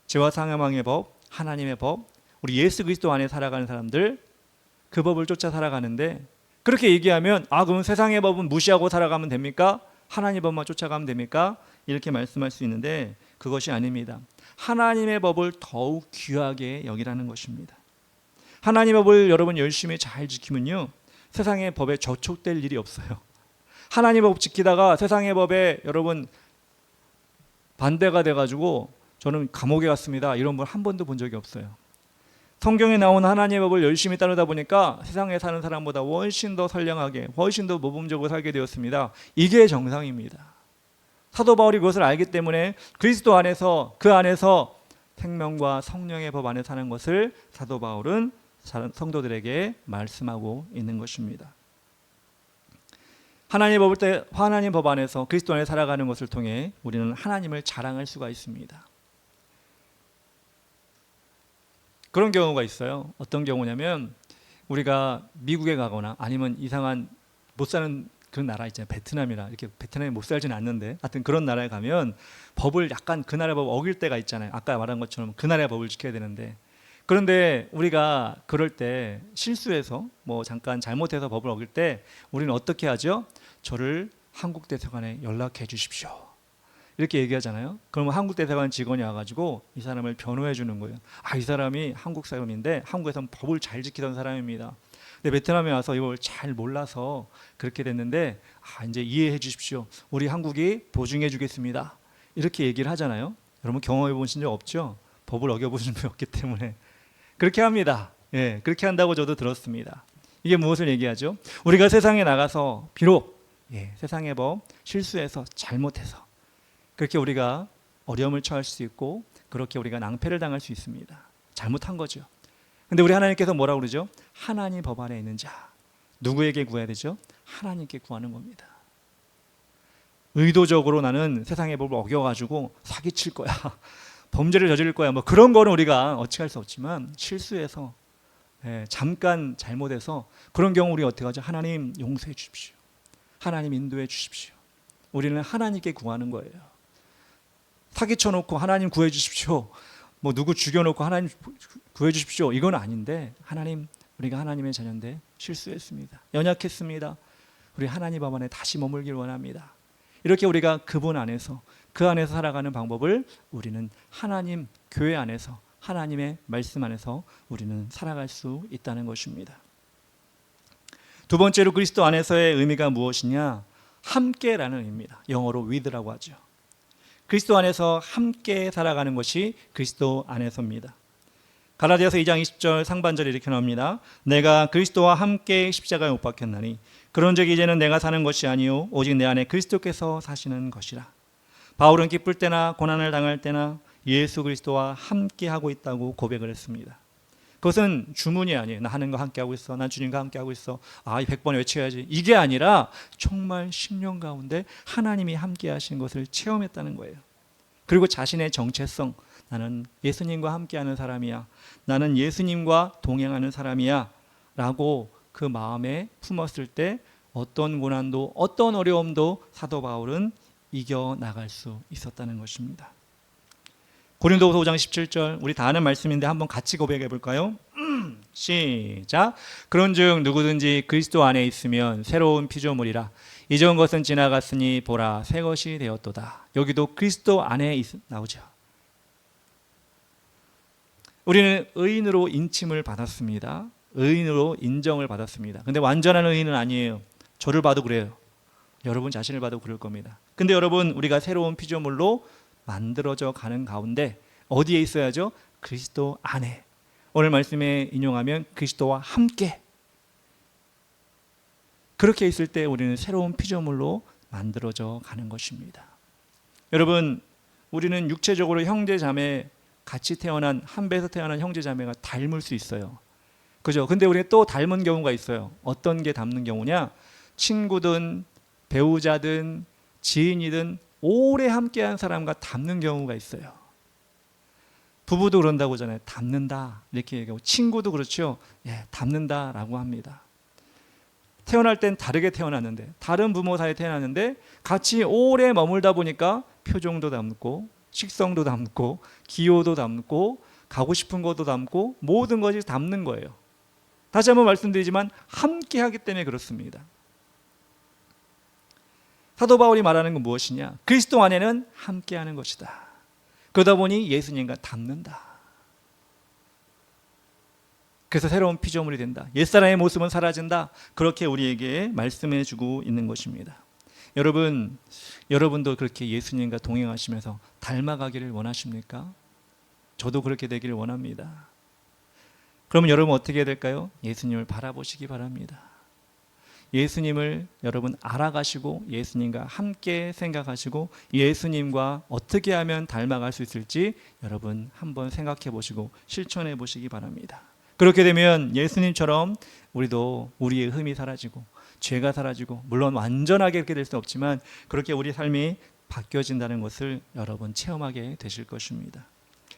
죄와 사망의 법, 하나님의 법, 우리 예수 그리스도 안에 살아가는 사람들 그 법을 쫓아 살아가는데, 그렇게 얘기하면 그럼 세상의 법은 무시하고 살아가면 됩니까? 하나님의 법만 쫓아가면 됩니까? 이렇게 말씀할 수 있는데 그것이 아닙니다. 하나님의 법을 더욱 귀하게 여기라는 것입니다. 하나님의 법을 여러분 열심히 잘 지키면요, 세상의 법에 저촉될 일이 없어요. 하나님의 법 지키다가 세상의 법에 여러분 반대가 돼가지고 저는 감옥에 갔습니다 이런 분 한 번도 본 적이 없어요. 성경에 나온 하나님의 법을 열심히 따르다 보니까 세상에 사는 사람보다 훨씬 더 선량하게, 훨씬 더 모범적으로 살게 되었습니다. 이게 정상입니다. 사도 바울이 그것을 알기 때문에 그리스도 안에서, 그 안에서 생명과 성령의 법 안에 사는 것을 사도 바울은 성도들에게 말씀하고 있는 것입니다. 하나님 법 안에서 그리스도 안에 살아가는 것을 통해 우리는 하나님을 자랑할 수가 있습니다. 그런 경우가 있어요. 어떤 경우냐면 우리가 미국에 가거나 아니면 이상한 못 사는 그런 나라 있잖아요. 베트남이나 이렇게 베트남에 못 살지는 않는데 하여튼 그런 나라에 가면 법을 약간 그 나라 법 어길 때가 있잖아요. 아까 말한 것처럼 그 나라의 법을 지켜야 되는데, 그런데 우리가 그럴 때 실수해서 뭐 잠깐 잘못해서 법을 어길 때 우리는 어떻게 하죠? 저를 한국 대사관에 연락해 주십시오 이렇게 얘기하잖아요. 그러면 한국 대사관 직원이 와가지고 이 사람을 변호해 주는 거예요. 이 사람이 한국 사람인데 한국에서는 법을 잘 지키던 사람입니다. 근데 베트남에 와서 이걸 잘 몰라서 그렇게 됐는데 이제 이해해 주십시오. 우리 한국이 보증해 주겠습니다. 이렇게 얘기를 하잖아요. 여러분 경험해 보신 적 없죠? 법을 어겨보신 적이 없기 때문에 그렇게 합니다. 예, 그렇게 한다고 저도 들었습니다. 이게 무엇을 얘기하죠? 우리가 세상에 나가서 비록 세상의 법 실수해서 잘못해서 그렇게 우리가 어려움을 처할 수 있고 그렇게 우리가 낭패를 당할 수 있습니다. 잘못한 거죠. 근데 우리 하나님께서 뭐라고 그러죠? 하나님 법 안에 있는 자, 누구에게 구해야 되죠? 하나님께 구하는 겁니다. 의도적으로 나는 세상의 법을 어겨가지고 사기칠 거야, 범죄를 저지를 거야, 뭐 그런 거는 우리가 어찌할 수 없지만 실수해서 잠깐 잘못해서 그런 경우 우리 어떻게 하죠? 하나님 용서해 주십시오. 하나님 인도해 주십시오. 우리는 하나님께 구하는 거예요. 사기쳐놓고 하나님 구해 주십시오, 뭐 누구 죽여놓고 하나님 구해 주십시오, 이건 아닌데 하나님, 우리가 하나님의 자녀인데 실수했습니다, 연약했습니다, 우리 하나님 법 안에 다시 머물길 원합니다. 이렇게 우리가 그분 안에서, 그 안에서 살아가는 방법을 우리는 하나님 교회 안에서, 하나님의 말씀 안에서 우리는 살아갈 수 있다는 것입니다. 두 번째로 그리스도 안에서의 의미가 무엇이냐? 함께라는 의미입니다. 영어로 with라고 하죠. 그리스도 안에서 함께 살아가는 것이 그리스도 안에서입니다. 갈라디아서 2장 20절 상반절에 이렇게 나옵니다. 내가 그리스도와 함께 십자가에 못 박혔나니 그런즉 이제는 내가 사는 것이 아니요 오직 내 안에 그리스도께서 사시는 것이라. 바울은 기쁠 때나 고난을 당할 때나 예수 그리스도와 함께 하고 있다고 고백을 했습니다. 그것은 주문이 아니에요. 나 하는 거 함께 하고 있어. 난 주님과 함께 하고 있어. 아, 100번 외쳐야지. 이게 아니라 정말 심령 가운데 하나님이 함께 하신 것을 체험했다는 거예요. 그리고 자신의 정체성, 나는 예수님과 함께하는 사람이야. 나는 예수님과 동행하는 사람이야. 라고 그 마음에 품었을 때 어떤 고난도 어떤 어려움도 사도 바울은 이겨나갈 수 있었다는 것입니다. 고린도후서 5장 17절 우리 다 아는 말씀인데 한번 같이 고백해 볼까요? 시작. 그런즉 누구든지 그리스도 안에 있으면 새로운 피조물이라 이전 것은 지나갔으니 보라 새 것이 되었도다. 여기도 그리스도 안에 나오죠. 우리는 의인으로 인침을 받았습니다. 의인으로 인정을 받았습니다. 근데 완전한 의인은 아니에요. 저를 봐도 그래요. 여러분 자신을 봐도 그럴 겁니다. 근데 여러분 우리가 새로운 피조물로 만들어져 가는 가운데 어디에 있어야죠? 그리스도 안에. 오늘 말씀에 인용하면 그리스도와 함께. 그렇게 있을 때 우리는 새로운 피조물로 만들어져 가는 것입니다. 여러분 우리는 육체적으로 형제 자매 같이 태어난 한 배에서 태어난 형제 자매가 닮을 수 있어요. 그죠? 근데 우리가 또 닮은 경우가 있어요. 어떤 게 닮는 경우냐? 친구든 배우자든 지인이든 오래 함께한 사람과 닮는 경우가 있어요. 부부도 그런다고 하잖아요. 닮는다 이렇게 얘기하고 친구도 그렇죠. 예, 닮는다라고 합니다. 태어날 땐 다르게 태어났는데 다른 부모 사이에 태어났는데 같이 오래 머물다 보니까 표정도 닮고 식성도 닮고 기호도 닮고 가고 싶은 것도 닮고 모든 것이 닮는 거예요. 다시 한번 말씀드리지만 함께 하기 때문에 그렇습니다. 사도 바울이 말하는 건 무엇이냐? 그리스도 안에는 함께하는 것이다. 그러다 보니 예수님과 닮는다. 그래서 새로운 피조물이 된다. 옛사람의 모습은 사라진다. 그렇게 우리에게 말씀해 주고 있는 것입니다. 여러분도 그렇게 예수님과 동행하시면서 닮아가기를 원하십니까? 저도 그렇게 되기를 원합니다. 그러면 여러분 어떻게 해야 될까요? 예수님을 바라보시기 바랍니다. 예수님을 여러분 알아가시고 예수님과 함께 생각하시고 예수님과 어떻게 하면 닮아갈 수 있을지 여러분 한번 생각해 보시고 실천해 보시기 바랍니다. 그렇게 되면 예수님처럼 우리도 우리의 흠이 사라지고 죄가 사라지고 물론 완전하게 그렇게 될 수는 없지만 그렇게 우리 삶이 바뀌어진다는 것을 여러분 체험하게 되실 것입니다.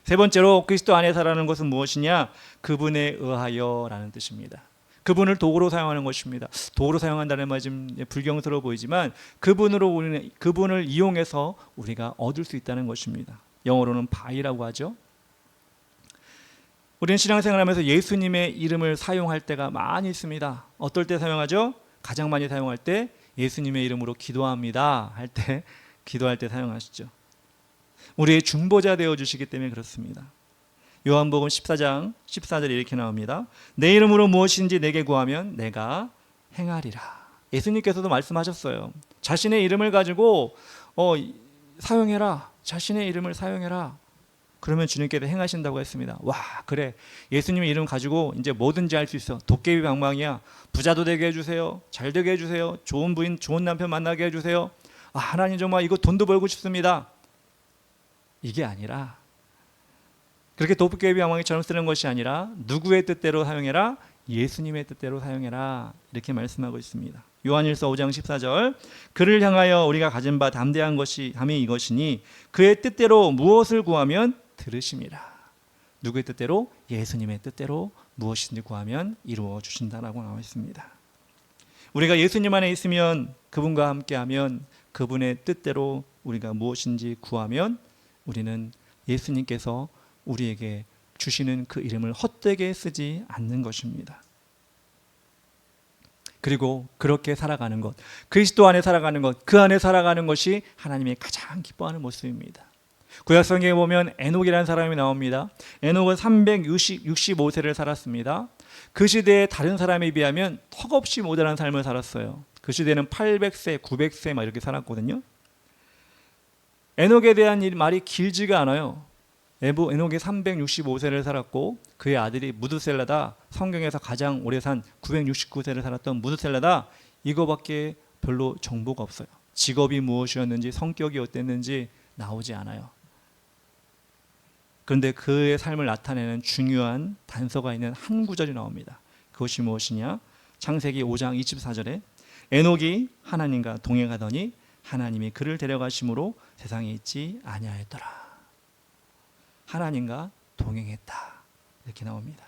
세 번째로 그리스도 안에 살아가는 것은 무엇이냐? 그분에 의하여라는 뜻입니다. 그분을 도구로 사용하는 것입니다. 도구로 사용한다는 말이 좀 불경스러워 보이지만 그분을 이용해서 우리가 얻을 수 있다는 것입니다. 영어로는 by라고 하죠. 우리는 신앙생활하면서 예수님의 이름을 사용할 때가 많이 있습니다. 어떨 때 사용하죠? 가장 많이 사용할 때 예수님의 이름으로 기도합니다 할 때 기도할 때 사용하시죠. 우리의 중보자 되어주시기 때문에 그렇습니다. 요한복음 14장 14절에 이렇게 나옵니다. 내 이름으로 무엇인지 내게 구하면 내가 행하리라. 예수님께서도 말씀하셨어요. 자신의 이름을 가지고 사용해라. 자신의 이름을 사용해라. 그러면 주님께서 행하신다고 했습니다. 와, 그래. 예수님의 이름 가지고 이제 뭐든지 할 수 있어. 도깨비 방망이야. 부자도 되게 해주세요. 잘 되게 해주세요. 좋은 부인, 좋은 남편 만나게 해주세요. 아, 하나님 정말 이거 돈도 벌고 싶습니다. 이게 아니라 그렇게 도깨비 방망이처럼 쓰는 것이 아니라 누구의 뜻대로 사용해라? 예수님의 뜻대로 사용해라. 이렇게 말씀하고 있습니다. 요한일서 5장 14절 그를 향하여 우리가 가진 바 담대한 것이 함이 이것이니 그의 뜻대로 무엇을 구하면 들으심이라. 누구의 뜻대로? 예수님의 뜻대로 무엇인지 구하면 이루어 주신다라고 나와 있습니다. 우리가 예수님 안에 있으면 그분과 함께하면 그분의 뜻대로 우리가 무엇인지 구하면 우리는 예수님께서 우리에게 주시는 그 이름을 헛되게 쓰지 않는 것입니다. 그리고 그렇게 살아가는 것, 그리스도 안에 살아가는 것, 그 안에 살아가는 것이 하나님이 가장 기뻐하는 모습입니다. 구약성경에 보면 에녹이라는 사람이 나옵니다. 에녹은 365세를 살았습니다. 그 시대의 다른 사람에 비하면 턱없이 모자란 삶을 살았어요. 그 시대는 800세, 900세 막 이렇게 살았거든요. 에녹에 대한 말이 길지가 않아요. 에녹이 365세를 살았고 그의 아들이 무드셀라다. 성경에서 가장 오래 산 969세를 살았던 무드셀라다. 이거밖에 별로 정보가 없어요. 직업이 무엇이었는지 성격이 어땠는지 나오지 않아요. 그런데 그의 삶을 나타내는 중요한 단서가 있는 한 구절이 나옵니다. 그것이 무엇이냐? 창세기 5장 24절에 에녹이 하나님과 동행하더니 하나님이 그를 데려가심으로 세상에 있지 아니하였더라. 하나님과 동행했다. 이렇게 나옵니다.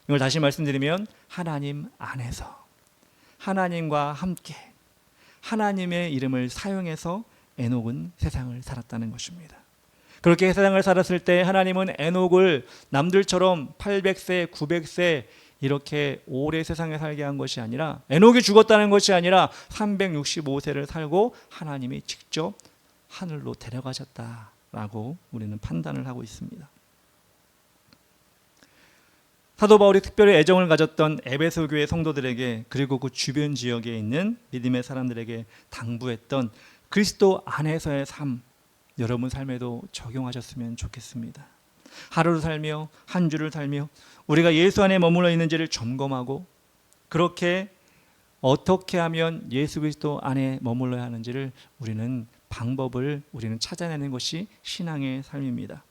이걸 다시 말씀드리면 하나님 안에서 하나님과 함께 하나님의 이름을 사용해서 에녹은 세상을 살았다는 것입니다. 그렇게 세상을 살았을 때 하나님은 에녹을 남들처럼 800세, 900세 이렇게 오래 세상에 살게 한 것이 아니라 에녹이 죽었다는 것이 아니라 365세를 살고 하나님이 직접 하늘로 데려가셨다라고 우리는 판단을 하고 있습니다. 사도 바울이 특별히 애정을 가졌던 에베소 교회 성도들에게 그리고 그 주변 지역에 있는 믿음의 사람들에게 당부했던 그리스도 안에서의 삶, 여러분 삶에도 적용하셨으면 좋겠습니다. 하루를 살며 한 주를 살며 우리가 예수 안에 머물러 있는지를 점검하고 그렇게 어떻게 하면 예수 그리스도 안에 머물러야 하는지를 방법을 우리는 찾아내는 것이 신앙의 삶입니다.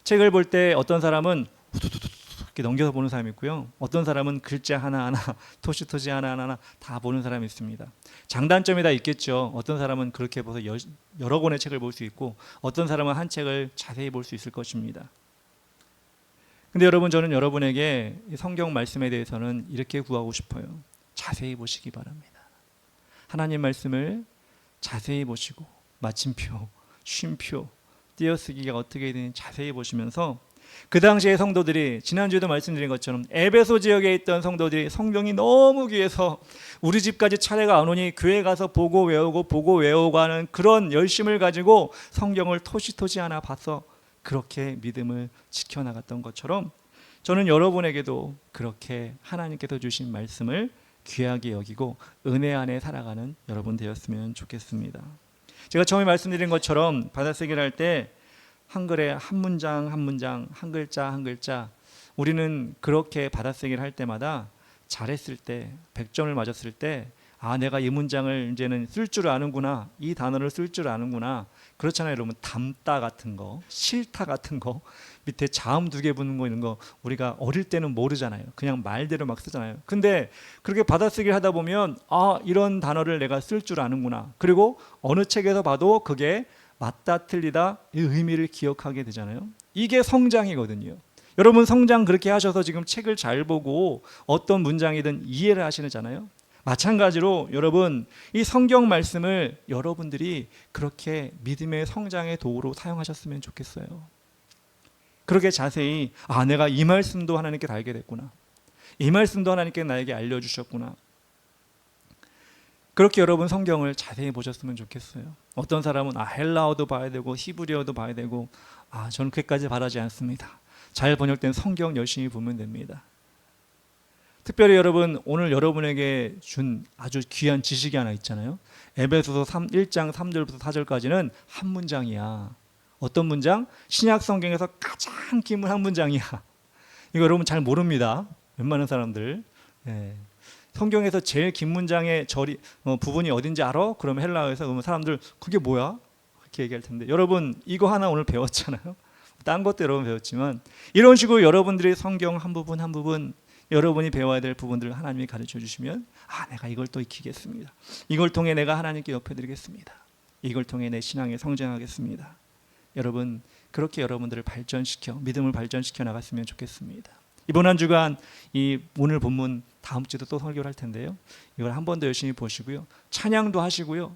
책을 볼 때 어떤 사람은 이렇게 넘겨서 보는 사람이 있고요. 어떤 사람은 글자 하나하나 토시토시 하나하나 다 보는 사람이 있습니다. 장단점이 다 있겠죠. 어떤 사람은 그렇게 봐서 여러 권의 책을 볼 수 있고 어떤 사람은 한 책을 자세히 볼 수 있을 것입니다. 근데 여러분, 저는 여러분에게 성경 말씀에 대해서는 이렇게 구하고 싶어요. 자세히 보시기 바랍니다. 하나님 말씀을 자세히 보시고 마침표, 쉼표, 띄어쓰기가 어떻게 되는지 자세히 보시면서 그 당시의 성도들이 지난주에도 말씀드린 것처럼 에베소 지역에 있던 성도들이 성경이 너무 귀해서 우리 집까지 차례가 안 오니 교회 가서 보고 외우고 하는 그런 열심을 가지고 성경을 토시토시 하나 봐서 그렇게 믿음을 지켜나갔던 것처럼 저는 여러분에게도 그렇게 하나님께서 주신 말씀을 귀하게 여기고 은혜 안에 살아가는 여러분 되었으면 좋겠습니다. 제가 처음에 말씀드린 것처럼 받아쓰기를 할 때 한글에 한 문장 한 문장, 한 글자 한 글자, 우리는 그렇게 받아쓰기를 할 때마다 잘했을 때 100점을 맞았을 때 내가 이 문장을 이제는 쓸 줄 아는구나, 이 단어를 쓸 줄 아는구나. 그렇잖아요 여러분. 담다 같은 거, 싫다 같은 거, 밑에 자음 2개 붙는 거 이런 거 우리가 어릴 때는 모르잖아요. 그냥 말대로 막 쓰잖아요. 근데 그렇게 받아쓰기를 하다 보면 이런 단어를 내가 쓸 줄 아는구나, 그리고 어느 책에서 봐도 그게 맞다 틀리다 이 의미를 기억하게 되잖아요. 이게 성장이거든요. 여러분 성장 그렇게 하셔서 지금 책을 잘 보고 어떤 문장이든 이해를 하시잖아요. 마찬가지로 여러분 이 성경 말씀을 여러분들이 그렇게 믿음의 성장의 도구로 사용하셨으면 좋겠어요. 그렇게 자세히 내가 이 말씀도 하나님께 알게 됐구나, 이 말씀도 하나님께 나에게 알려주셨구나, 그렇게 여러분 성경을 자세히 보셨으면 좋겠어요. 어떤 사람은 헬라어도 봐야 되고 히브리어도 봐야 되고 저는 그렇게까지 바라지 않습니다. 잘 번역된 성경 열심히 보면 됩니다. 특별히 여러분 오늘 여러분에게 준 아주 귀한 지식이 하나 있잖아요. 에베소서 1장 3절부터 4절까지는 한 문장이야. 어떤 문장? 신약 성경에서 가장 긴 한 문장이야. 이거 여러분 잘 모릅니다. 웬만한 사람들. 성경에서 제일 긴 문장의 부분이 어딘지 알아? 그러면 헬라어에서 그러면 사람들 그게 뭐야? 그렇게 얘기할 텐데 여러분 이거 하나 오늘 배웠잖아요. 딴 것도 여러분 배웠지만 이런 식으로 여러분들이 성경 한 부분 한 부분 여러분이 배워야 될 부분들을 하나님이 가르쳐 주시면 내가 이걸 또 익히겠습니다. 이걸 통해 내가 하나님께 옆에드리겠습니다. 이걸 통해 내 신앙에 성장하겠습니다. 여러분 그렇게 여러분들을 믿음을 발전시켜 나갔으면 좋겠습니다. 이번 한 주간 이 오늘 본문 다음 주도 또 설교를 할 텐데요. 이걸 한 번 더 열심히 보시고요. 찬양도 하시고요.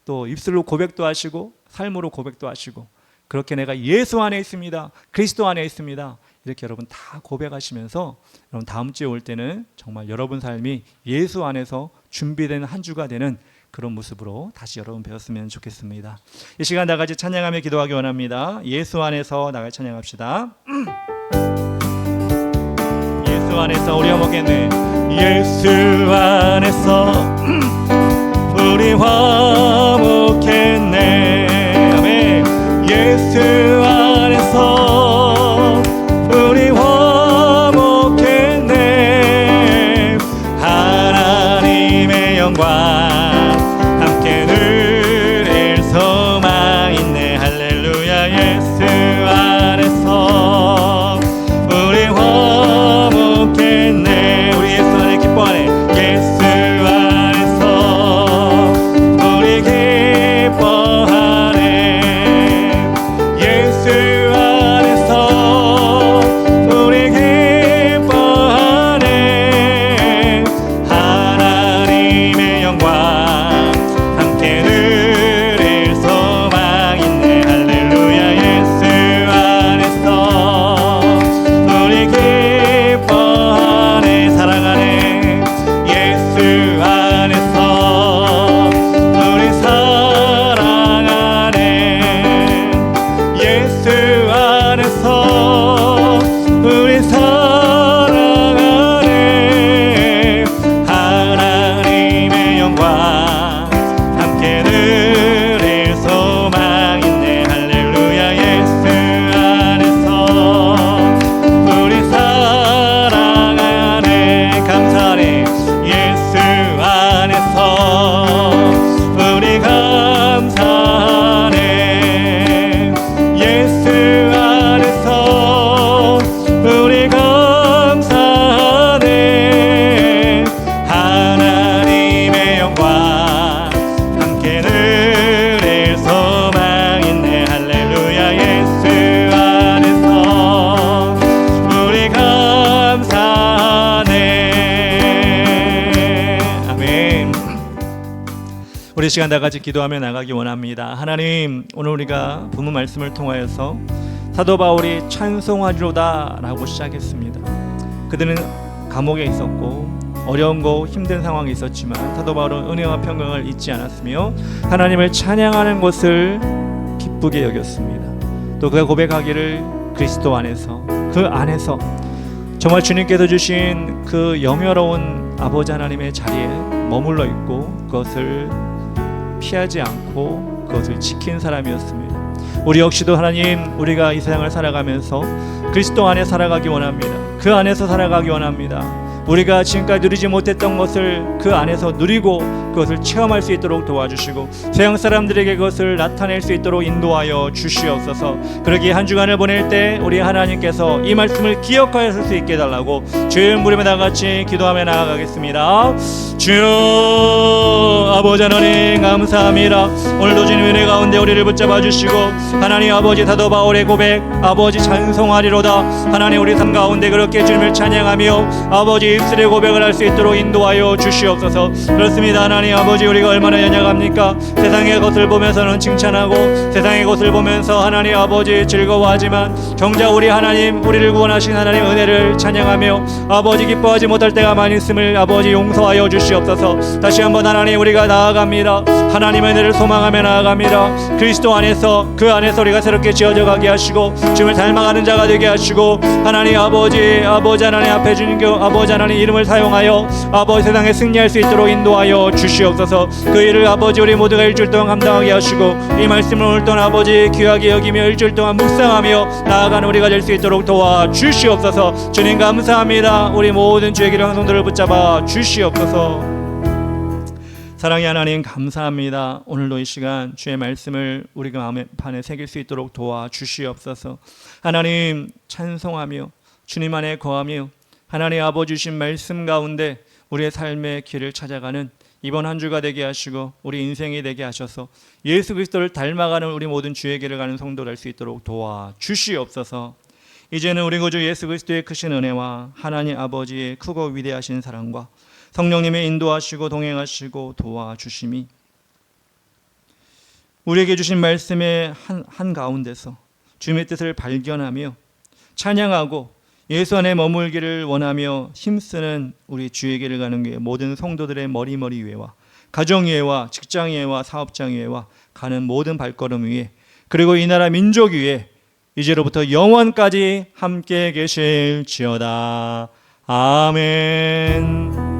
또 입술로 고백도 하시고 삶으로 고백도 하시고 그렇게 내가 예수 안에 있습니다, 그리스도 안에 있습니다, 이렇게 여러분 다 고백하시면서 여러분 다음 주에 올 때는 정말 여러분 삶이 예수 안에서 준비된 한 주가 되는 그런 모습으로 다시 여러분 배웠으면 좋겠습니다. 이 시간 다 같이 찬양하며 기도하기 원합니다. 예수 안에서 나가 찬양합시다. 예수 안에서 우리 화목했네. 예수 안에서 우리 화목했네. 아멘. 예수 안에서 우리 화목했네. 하나님의 영광 함께 누릴 소망 있네. 할렐루야. 예수 안에서 우리 화목했네. 우리 예수 안에 기뻐하네. 예수 안에서 우리 기뻐하네. 예수 안에서 우리 기뻐하네. 하나님의 영광 함께 누릴 소망 있네. 할렐루야. 예수 안에서 우리 기뻐하네. 사랑하네. 예수 안에서 우리 사랑하네. 예수 안에서 우리 사랑하네. 하나님의 영광 함께 누릴 소망 있네. 할렐루야. 예수 안에서 우리 사랑하네. 감사하네. 예수 안에서 우리 감사하네. 예수 안에서 우리 감사하네. 하나님의 영광 함께 누릴 소망 있네. 할렐루야. 예수 안에서 우리 감사하네. 아멘. 우리 시간 다 같이 기도하며 나가기 원합니다. 하나님, 오늘 우리가 본문 말씀을 통하여서 사도 바울이 찬송하리로다 라고 시작했습니다. 그들은 감옥에 있었고 어려운 힘든 상황이 있었지만 사도 바울은 은혜와 평강을 잊지 않았으며 하나님을 찬양하는 것을 기쁘게 여겼습니다. 또 그가 고백하기를 그리스도 안에서, 그 안에서 정말 주님께서 주신 그 영예로운 아버지 하나님의 자리에 머물러 있고 그것을 피하지 않고 그것을 지킨 사람이었습니다. 우리 역시도 하나님, 우리가 이 세상을 살아가면서 그리스도 안에 살아가기 원합니다. 그 안에서 살아가기 원합니다. 우리가 지금까지 누리지 못했던 것을 그 안에서 누리고 그것을 체험할 수 있도록 도와주시고 세상 사람들에게 그것을 나타낼 수 있도록 인도하여 주시옵소서. 그러기에 한 주간을 보낼 때 우리 하나님께서 이 말씀을 기억하여 수 있게 해달라고 주의 이름으로 다 같이 기도하며 나아가겠습니다. 주여 아버지 하나님 감사합니다. 오늘도 주님 은혜 가운데 우리를 붙잡아 주시고 하나님 아버지 사도 바울의 고백 아버지 찬송하리로다. 하나님 우리 삶 가운데 그렇게 주님을 찬양하며 아버지 입술의 고백을 할 수 있도록 인도하여 주시옵소서. 그렇습니다. 하나님 아버지, 우리가 얼마나 연약합니까? 세상의 것을 보면서는 칭찬하고 세상의 것을 보면서 하나님 아버지 즐거워하지만 정작 우리 하나님, 우리를 구원하신 하나님 은혜를 찬양하며 아버지 기뻐하지 못할 때가 많이 있음을 아버지 용서하여 주시옵소서. 다시 한번 하나님 우리가 나아갑니다. 하나님의 은혜를 소망하며 나아갑니다. 그리스도 안에서, 그 안에서 우리가 새롭게 지어져 가게 하시고 주님을 닮아가는 자가 되게 하시고 하나님 아버지 하나님 앞에 주님 아버지 하나님 이름을 사용하여 아버지 세상에 승리할 수 있도록 인도하여 주시옵소서. 그 일을 아버지 우리 모두가 일주일 동안 감당하게 하시고 이 말씀을 오늘 동안 아버지 귀하게 여기며 일주일 동안 묵상하며 나아가는 우리가 될 수 있도록 도와 주시옵소서. 주님 감사합니다. 우리 모든 주의 기름 성도를 붙잡아 주시옵소서. 사랑의 하나님 감사합니다. 오늘도 이 시간 주의 말씀을 우리가 마음 판에 새길 수 있도록 도와 주시옵소서. 하나님 찬송하며 주님 안에 거하며 하나님 아버지 주신 말씀 가운데 우리의 삶의 길을 찾아가는 이번 한 주가 되게 하시고 우리 인생이 되게 하셔서 예수 그리스도를 닮아가는 우리 모든 주의 길을 가는 성도 될 수 있도록 도와 주시옵소서. 이제는 우리 구주 예수 그리스도의 크신 은혜와 하나님 아버지의 크고 위대하신 사랑과 성령님의 인도하시고 동행하시고 도와주심이 우리에게 주신 말씀의 한 가운데서 주님의 뜻을 발견하며 찬양하고 예수 안에 머물기를 원하며 힘쓰는 우리 주의 길을 가는 게 모든 성도들의 머리 위에와 가정 위에와 직장 위에와 사업장 위에와 가는 모든 발걸음 위에 그리고 이 나라 민족 위에 이제로부터 영원까지 함께 계실지어다. 아멘.